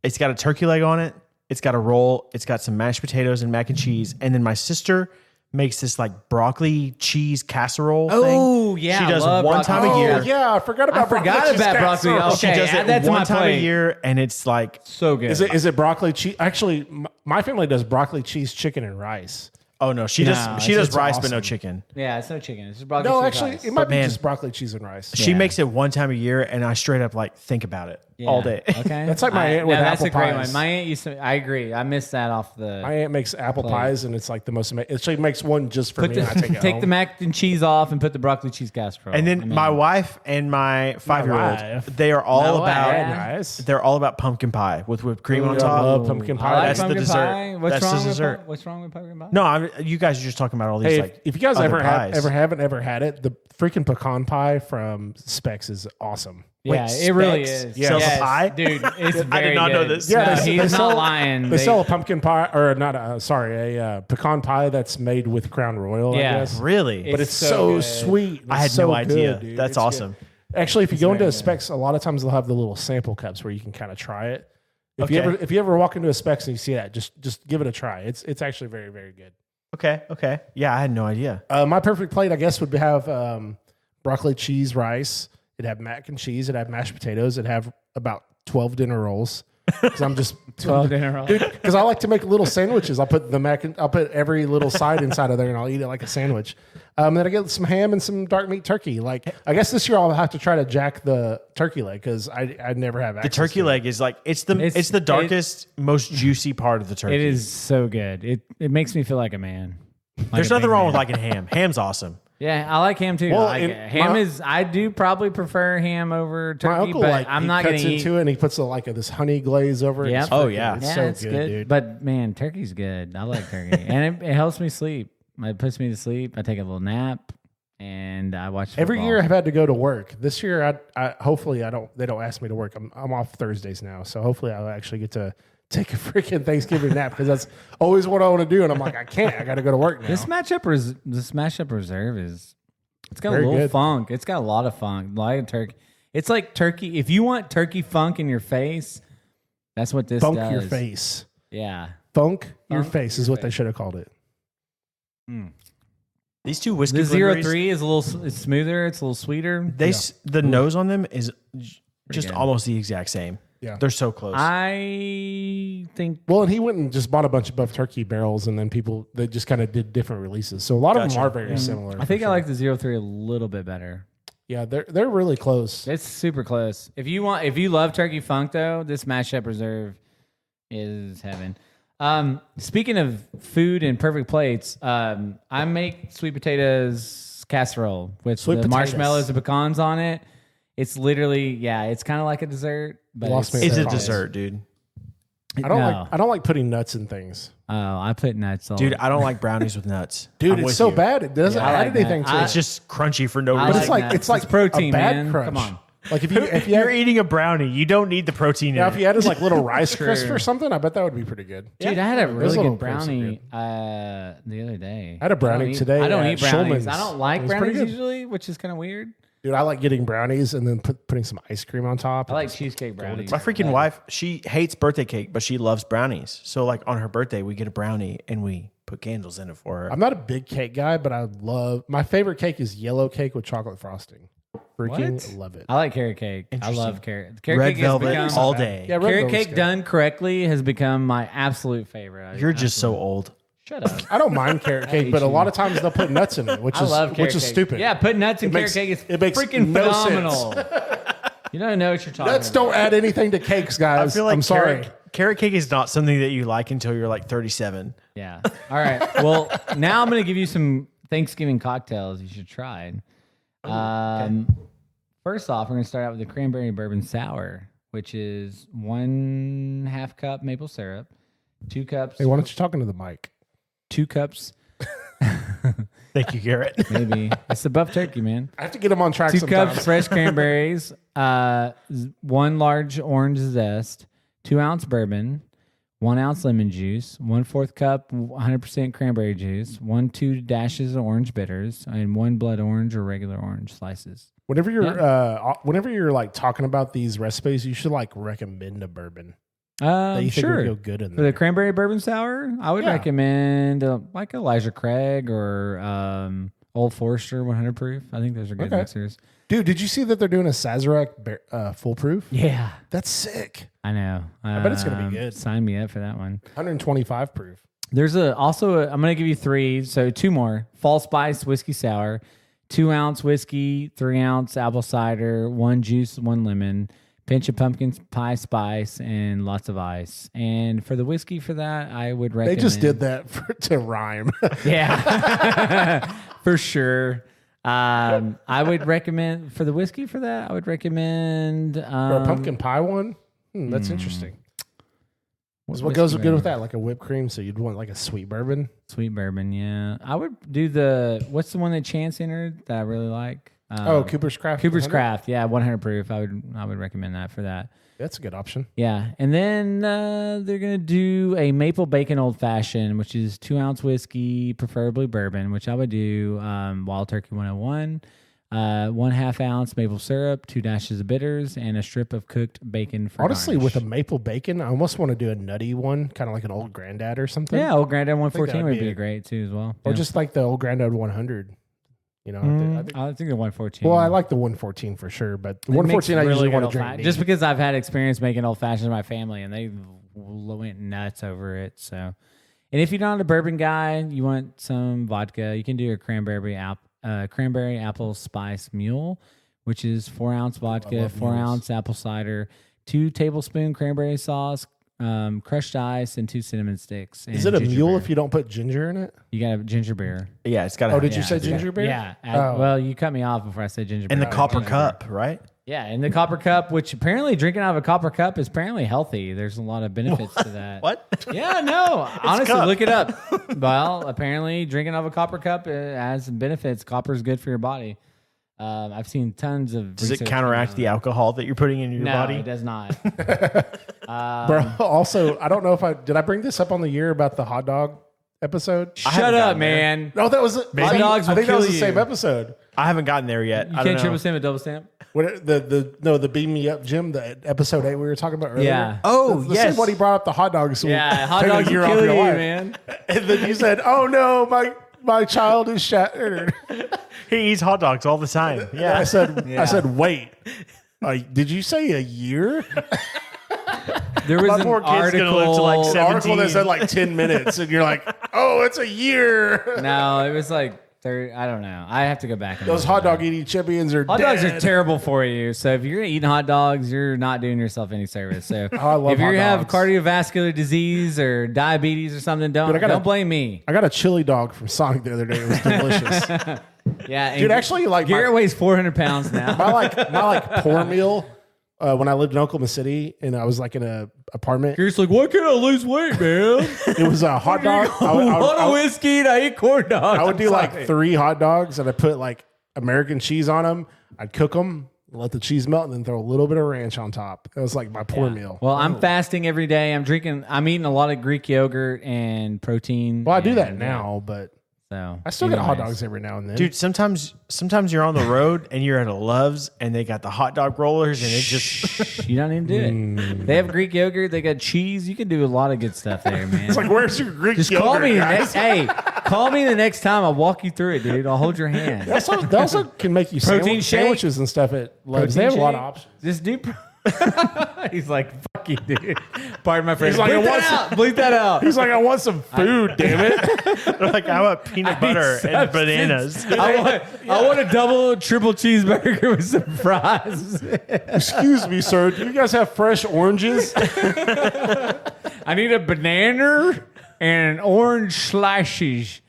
It's got a turkey leg on it. It's got a roll. It's got some mashed potatoes and mac and cheese. And then my sister makes this like broccoli cheese casserole Oh, thing. yeah, she I does love one time broccoli. a year. Oh yeah, I forgot about forgot broccoli cheese about broccoli. casserole. Okay, She does add that it to one my time plate. a year, and it's like, So good. Is it broccoli cheese? Actually, my family does broccoli cheese, chicken, and rice. oh no, she No, does it's rice but no awesome. chicken. Yeah, it's no chicken. It's just broccoli. No, cheese actually, rice. it might be man. just broccoli cheese and rice. She Yeah. makes it one time a year, and I straight up like think about it Yeah. all day. Okay, That's like my aunt with that's apple a great pies. one. My aunt used to. I agree. I missed that off the. My aunt makes apple pies, and it's like the most amazing. She makes one just for Put me, and I take it take home. the mac and cheese off and put the broccoli cheese casserole. And then I mean, my wife and my 5-year-old, wife. they are all My about wife. Nice. they're all about pumpkin pie with whipped cream on I top. love pumpkin I pie. like That's the pumpkin dessert. pie. What's That's the wrong with dessert. what's wrong with pumpkin pie? No, you guys are just talking about all these Hey, like. if you guys other ever pies. haven't had it, the freaking pecan pie from Specs is awesome. Yeah, Wait, it really Specs is. sells a pie? dude. It's very I did not know good. this. Yeah, Yeah, no, they he's sell- not lying. They sell a pumpkin pie, or not? A pecan pie that's made with Crown Royal. I Yeah. guess. Really, But it's so so good. sweet. I had It's so no idea. good, dude. That's It's good. awesome. Actually, if you go into very a good. Specs, a lot of times they'll have the little sample cups where you can kind of try it. If you Okay. if you ever walk into a Specs and you see that, just give it a try. It's actually very, very good. Okay. Yeah, I had no idea. My perfect plate, I guess, would have broccoli, cheese, rice. It'd have mac and cheese. It'd have mashed potatoes. It'd have about 12 dinner rolls. Because I'm just 12 dinner rolls. Because I like to make little sandwiches. I'll put I'll put every little side inside of there, and I'll eat it like a sandwich. Then I get some ham and some dark meat turkey. Like I guess this year I'll have to try to jack the turkey leg because I never have The access turkey to it. leg is like it's the darkest, most juicy part of the turkey. It is so good. It makes me feel like a man. There's nothing wrong with liking ham. Ham's awesome. Yeah, I like ham too. Well, I do probably prefer ham over My turkey, uncle, but I'm not going cuts to eat. into it and he puts this honey glaze over it. Yep. It's Oh, freaking- yeah. It's Yeah, so it's good, dude. But man, turkey's good. I like turkey, and it helps me sleep. It puts me to sleep. I take a little nap, and I watch football. Every year I've had to go to work. This year, I hopefully they don't ask me to work. I'm off Thursdays now, so hopefully I'll actually get to take a freaking Thanksgiving nap because that's always what I want to do. And I'm like, I can't. I got to go to work now. This matchup reserve it's got Very a little good. funk. It's got a lot of funk. A lot of turkey. It's like turkey. If you want turkey funk in your face, that's what this Funk does. your face. Yeah. Funk your Funk face your is what they face. should have called it. These two whiskey The blueberries, 03 is it's smoother. It's a little sweeter. the nose on them is just good. almost the exact same. Yeah. They're so close. I think Well, and he went and just bought a bunch of buff turkey barrels, and then they just kind of did different releases. So a lot of them Gotcha. are very similar. I think for I sure. like the 03 a little bit better. Yeah, they're really close. It's super close. If you love turkey funk though, this mashup reserve is heaven. Speaking of food and perfect plates, I make sweet potatoes casserole with Sweet the potatoes. marshmallows and pecans on it. It's literally, it's kind of like a dessert, but Lost me at it's a that. dessert, dude. I don't like putting nuts in things. Oh, I put nuts on. Dude, I don't like brownies with nuts. Dude, I'm it's with so you. bad. It doesn't I add like anything that. to it. It's just crunchy for no I reason. But it's like nuts. it's like protein, a bad man. crunch. Come on. Like if you You're had, eating a brownie. You don't need the protein in if it. you added like little rice crisp True. or something, I bet that would be pretty good. Dude, I had a Those really little good crisps are brownie the other day. I had a brownie don't eat- today I don't at eat brownies. Schulman's. I don't like It was pretty brownies good. usually, which is kind of weird. Dude, I like getting brownies and then putting some ice cream on top. I like cheesecake brownies. My freaking wife, she hates birthday cake, but she loves brownies. So like on her birthday, we get a brownie and we put candles in it for her. I'm not a big cake guy, but my favorite cake is yellow cake with chocolate frosting. Freaking love it. I like carrot cake. I love carrot. Carrot Red cake has velvet become, all day. Yeah, red carrot velvet's cake good. done correctly has become my absolute favorite. You're just so old. Shut up. I don't mind carrot cake, but a lot of times they'll put nuts in it, which I love carrot is cake. stupid. Yeah, put nuts in makes- carrot cake is it makes freaking no sense. phenomenal. You don't know what you're talking Nuts about. don't add anything to cakes, guys. I feel like I'm sorry. carrot cake is not something that you like until you're like 37. Yeah. All right. Well, now I'm going to give you some Thanksgiving cocktails you should try. First off, we're going to start out with the cranberry bourbon sour, which is 1/2 cup maple syrup, 2 cups, Hey, why don't you talking to the mic? 2 cups, Thank you, Garrett. maybe. It's the buff turkey, man. I have to get them on track 2 sometimes. cups fresh cranberries, 1 large orange zest, 2 ounce bourbon, 1 ounce lemon juice, 1/4 cup 100% cranberry juice, 2 dashes of orange bitters, and 1 blood orange or regular orange slices. Whenever you're like talking about these recipes, you should like recommend a bourbon that you think Sure. would go good in For there. the cranberry bourbon sour, I would Yeah. recommend like Elijah Craig or Old Forester 100 proof. I think those are good Okay. mixers. Dude, did you see that they're doing a Sazerac foolproof? Yeah, That's sick. I know. I bet it's gonna be good. Sign me up for that one. 125 proof. There's I'm going to give you 3, so 2 more. Fall Spice whiskey sour, 2 ounce whiskey, 3 ounce apple cider, 1 juice, 1 lemon, pinch of pumpkin pie spice, and lots of ice. And for the whiskey for that, I would They recommend. just did that to rhyme. Yeah, for sure. I would recommend for the whiskey for that. I would recommend For a pumpkin pie one? That's interesting. What whiskey goes good bourbon? with that? Like a whipped cream, so you'd want like a sweet bourbon? Sweet bourbon. Yeah, I would do what's the one that Chance entered that I really like? Cooper's Craft. Cooper's 100? Craft. Yeah, 100 proof. I would recommend that for that. That's a good option. Yeah, and then they're gonna do a maple bacon old fashioned, which is 2 ounce whiskey, preferably bourbon, which I would do Wild Turkey 101, 1/2 ounce maple syrup, 2 dashes of bitters, and a strip of cooked bacon. For Honestly, garnish. with a maple bacon, I almost want to do a nutty one, kind of like an old granddad or something. Old Granddad that 114 would would be be great too as well. Or Yeah. just like the old granddad 100. You know, I think the 114. well, I like the 114 for sure, but the It 114 I makes usually really want good to drink. old fa- just because I've had experience making old fashions in my family, and they went nuts over it. So, and if you're not a bourbon guy, you want some vodka, you can do a cranberry apple spice mule, which is 4 ounce vodka, love 4 mules. ounce apple cider, 2 tablespoon cranberry sauce, crushed ice, and 2 cinnamon sticks. Is it a mule if you don't put ginger in it? You got to have ginger beer. Yeah, it's got. Oh, did you say ginger beer? Yeah. Oh. Well, you cut me off before I said ginger beer. in the copper cup, right? Yeah, in the copper cup, which apparently drinking out of a copper cup is apparently healthy. There's a lot of benefits to that. What? Yeah, no. Honestly, cup. look it up. Well, apparently drinking out of a copper cup has benefits. Copper is good for your body. I've seen tons of. Does it research counteract the alcohol that you're putting in your No, body? it does not. Bro, also, I don't know if did I bring this up on the year about the hot dog episode? Shut haven't up, gotten there. man. No, that was Hot dogs I will think that was kill the same you. episode. I haven't gotten there yet. You I don't can't know. triple stamp a double stamp? What the beam me up, Jim, the episode 8 we were talking about earlier. Yeah. Oh, the yes. same one he brought up the hot dogs. So Yeah, hot take a dogs year will off kill your you, life. man. And then you said, "Oh no, my child is shattered." He eats hot dogs all the time. Yeah. I said, "Wait, did you say a year?" There was My an poor kid's gonna live to like article. An article that 17. said like 10 minutes, and you're like, "Oh, it's a year." No, it was like 30. I don't know. I have to go back. And Those look hot at that. dog eating champions are Hot dogs are dead. terrible for you. So if you're eating hot dogs, you're not doing yourself any service. So I love if you hot have dogs. cardiovascular disease or diabetes or something, don't blame me. I got a chili dog from Sonic the other day. It was delicious. Yeah, and Dude, actually, like Garrett weighs 400 pounds now. my poor meal when I lived in Oklahoma City and I was like in a apartment. Garrett's like, why can't I lose weight, man? It was a hot dog. A lot of whiskey and I eat corn dogs. I would do I'm like sorry. 3 hot dogs and I put like American cheese on them. I'd cook them, let the cheese melt, and then throw a little bit of ranch on top. It was like my poor meal. Well, I'm fasting every day. I'm eating a lot of Greek yogurt and protein. Well, I do that and, now, but So I still get hot anyways. dogs every now and then. Dude, sometimes you're on the road and you're at a Love's and they got the hot dog rollers and it just You don't need to do it. They have Greek yogurt. They got cheese. You can do a lot of good stuff there, man. it's like, where's your Greek Just yogurt, call me. guys? Call me the next time. I'll walk you through it, dude. I'll hold your hand. They also can make you Protein shake. sandwiches and stuff at Love's. They have a lot of options. Just do. He's like, fuck you, dude. Pardon my French. He's like, bleep I that want out. Bleep that out. He's like, I want some food, damn it. they're like, I want peanut butter and bananas. I want a double, triple cheeseburger with some fries. Excuse me, sir. Do you guys have fresh oranges? I need a banana and an orange slices.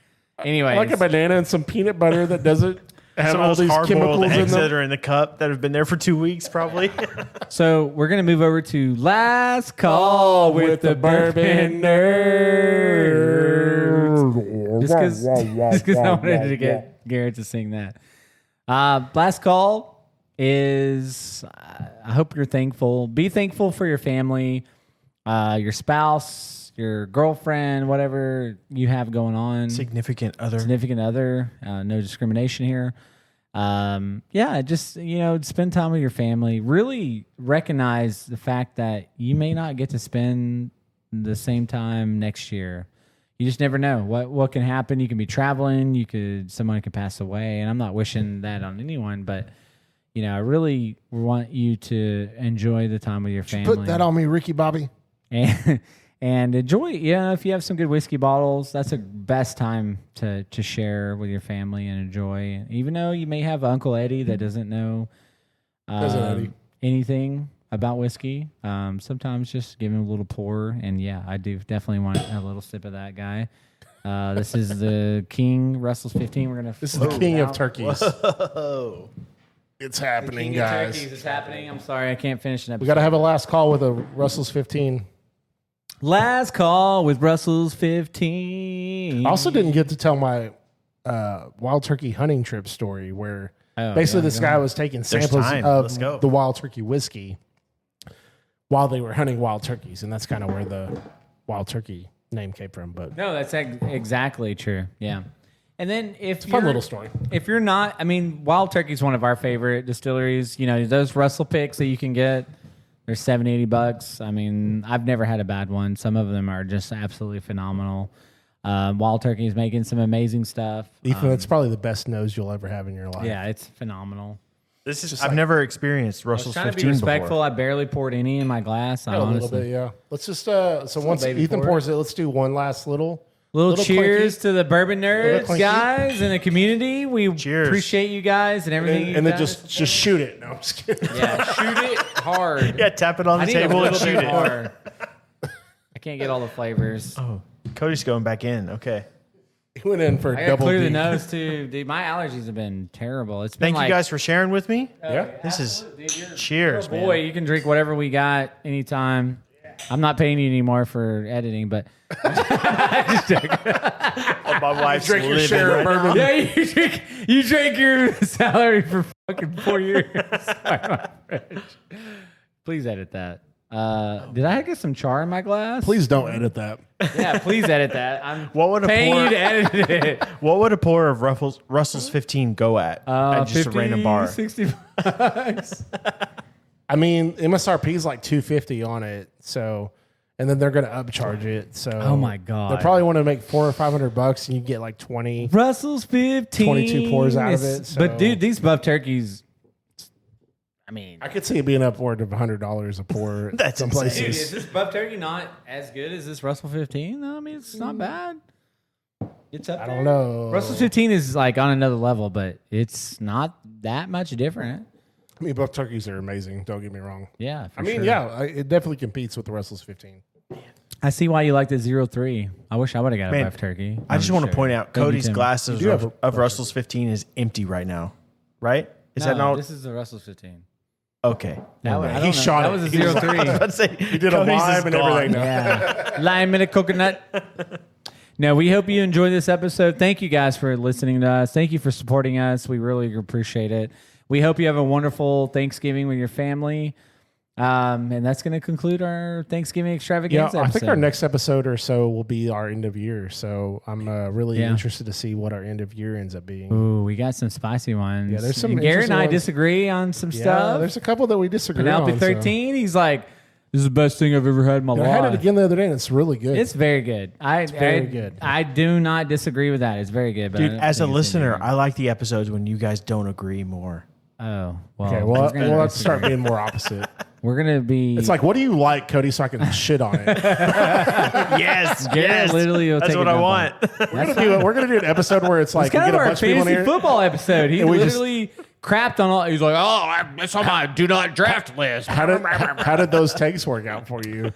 Anyways, I like a banana and some peanut butter that doesn't have Some all of those these hard-boiled chemicals in eggs that them. are in the cup that have been there for 2 weeks, probably. so we're gonna move over to last call with the Bourbon Nerdz. Just because I wanted to get Garrett to sing that. Last call is. I hope you're thankful. Be thankful for your family, your spouse, your girlfriend, whatever you have going on. Significant other. No discrimination here. Just spend time with your family. Really recognize the fact that you may not get to spend the same time next year. You just never know what can happen. You can be traveling. Someone could pass away, and I'm not wishing that on anyone, but I really want you to enjoy the time with your family. Put that on me, Ricky Bobby. And enjoy. If you have some good whiskey bottles, that's the best time to share with your family and enjoy. Even though you may have Uncle Eddie that doesn't know anything about whiskey, sometimes just give him a little pour. And I do definitely want a little sip of that guy. This is the King Russell's 15. This is the king of turkeys. Oh. It's happening, King of guys. turkeys is happening. I'm sorry, I can't finish an episode. We got to have a last call with a Russell's 15. Last call with Russell's 15. I also didn't get to tell my wild turkey hunting trip story where basically this guy was taking samples time. of Let's go. the wild turkey whiskey while they were hunting wild turkeys. And that's kind of where the wild turkey name came from. But No, that's exactly true. Yeah. And then it's a fun little story. If you're not, Wild Turkey is one of our favorite distilleries. Those Russell picks that you can get, they're $70-$80. I've never had a bad one. Some of them are just absolutely phenomenal. Wild Turkey is making some amazing stuff. Ethan, it's probably the best nose you'll ever have in your life. Yeah, it's phenomenal. I've never experienced I was Russell's trying to 15 be respectful. before. I barely poured any in my glass. A little bit, yeah. Let's just, so once baby Ethan pour. pours it, let's do one last little cheers clinky. to the Bourbon Nerds, clinky. guys, and the community. We Cheers. appreciate you guys and everything. And then just shoot it. No, I'm just kidding. shoot it hard. Yeah, tap it on I the need a table and little shoot bit it. more. I can't get all the flavors. Oh, Cody's going back in. Okay. He went in for I got to double clear D. the nose too, dude. My allergies have been terrible. It's been Thank you guys for sharing with me. Yeah. This is cheers, man. Boy, you can drink whatever we got anytime. I'm not paying you anymore for editing, but My wife's Drink your living share of right now. bourbon. yeah, you drink your salary for fucking 4 years. Please edit that. Did I get some char in my glass? Please don't edit that. Yeah, please edit that. I'm What would a paying pour? you to edit it. What would a pour of Russell's 15 go at just 50, a random bar? $60. I mean, MSRP is like $250 on it, so, and then they're going to upcharge it. So, Oh my God. they probably want to make $400 or $500, and you get like 20. Russell's 15. 22 pours out of it, so- But dude, these buff turkeys. I mean, I could see it being upward of $100 a pour. at That's some insane. places. dude, is this buff turkey not as good as this Russell 15? No, I mean it's not bad. It's up. I there. don't know. Russell's 15 is like on another level, but it's not that much different. I mean, buff turkeys are amazing. Don't get me wrong. Yeah, for I mean, sure. yeah, it definitely competes with the Russell's 15. I see why you like the 0.3. I wish I would have got Man, a buff turkey. I just want to point out Thank you, Cody's Tim. glass You do have of Russell's 15 is empty right now, right? Is that No, not this is the Russell's 15. okay? That was, He shot that it. was a He was- 0.3. I was about to say, He did a Cody's is lime and gone. everything. Yeah. Lime and a coconut. No, we hope you enjoyed this episode. Thank you guys for listening to us. Thank you for supporting us. We really appreciate it. We hope you have a wonderful Thanksgiving with your family. And that's going to conclude our Thanksgiving Yeah, extravaganza. I think episode. our next episode or so will be our end of year. So I'm really Yeah. interested to see what our end of year ends up being. Ooh, we got some spicy ones. Yeah, there's some And Garrett and interesting I ones. disagree on some Yeah, stuff. there's a couple that we disagree Penelope on. 13, he's like, this is the best thing I've ever had in my I life. had it again the other day, and it's really good. It's very good. It's very good. I do not disagree with that. It's very good. But Dude, I don't as a think it's listener, endearing. I like the episodes when you guys don't agree more. Oh, well. okay, we're well, gonna we'll have to start disagree. being more opposite. We're going to be. It's like, what do you like, Cody, so I can shit on it? Yes, Garrett literally will That's take what a I dump want. We're gonna do an episode where it's like It's kind we of get a our bunch of people in fantasy here. football episode. He And we just- literally crapped on all. He's like, oh, it's on my do not draft list. How did those takes work out for you?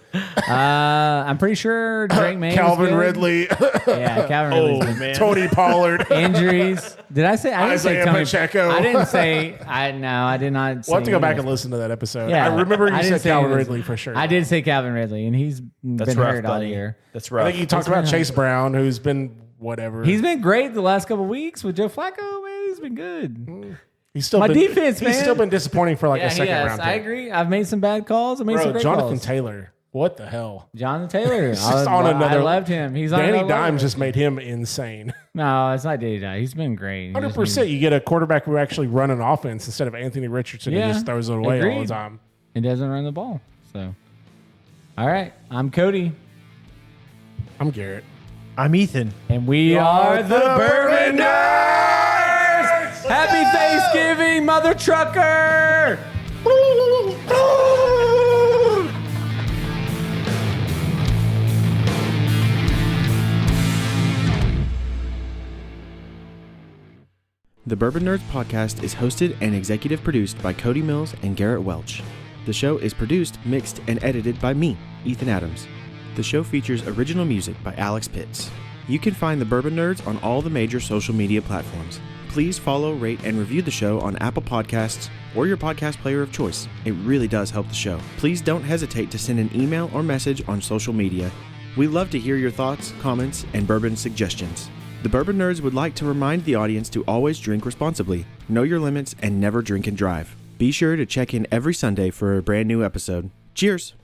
I'm pretty sure Drake May. was Calvin good. Ridley, Yeah, Calvin Oh Ridley's good. man, Tony Pollard. Injuries. Did I say? I didn't say Isaiah Tony. Pacheco. I didn't say. I did not. Say We'll have to go back any and of listen to that episode. Yeah, I remember you I didn't said say Calvin any of Ridley for sure. I did say Calvin Ridley, and he's that's been rough, hurt all buddy. year. That's I rough. think you talked about Chase Brown, who's been whatever. He's been great the last couple of weeks with Joe Flacco. Man, he's been good. He's still My been, defense, He's man. still been disappointing for like Yeah, a he second has. round. I pick. agree. I've made some bad calls. I made some Bro, great Jonathan calls. Taylor. What the hell? Jonathan Taylor. He's just on I another. loved him. He's on Danny another level. Dimes just made him insane. No, it's not Danny Dimes. He's been great. He just 100%. You get a quarterback who actually run an offense instead of Anthony Richardson Yeah, who just throws it away all the agreed. time. He doesn't run the ball. So, all right. I'm Cody, I'm Garrett. I'm Ethan. and we are the Bourbon Nerdz. Happy Thanksgiving, mother trucker. The Bourbon Nerdz podcast is hosted and executive produced by Cody Mills and Garrett Welch. The show is produced, mixed, and edited by me, Ethan Adams. The show features original music by Alex Pitts. You can find the Bourbon Nerdz on all the major social media platforms. Please follow, rate, and review the show on Apple Podcasts or your podcast player of choice. It really does help the show. Please don't hesitate to send an email or message on social media. We love to hear your thoughts, comments, and bourbon suggestions. The Bourbon Nerdz would like to remind the audience to always drink responsibly, know your limits, and never drink and drive. Be sure to check in every Sunday for a brand new episode. Cheers!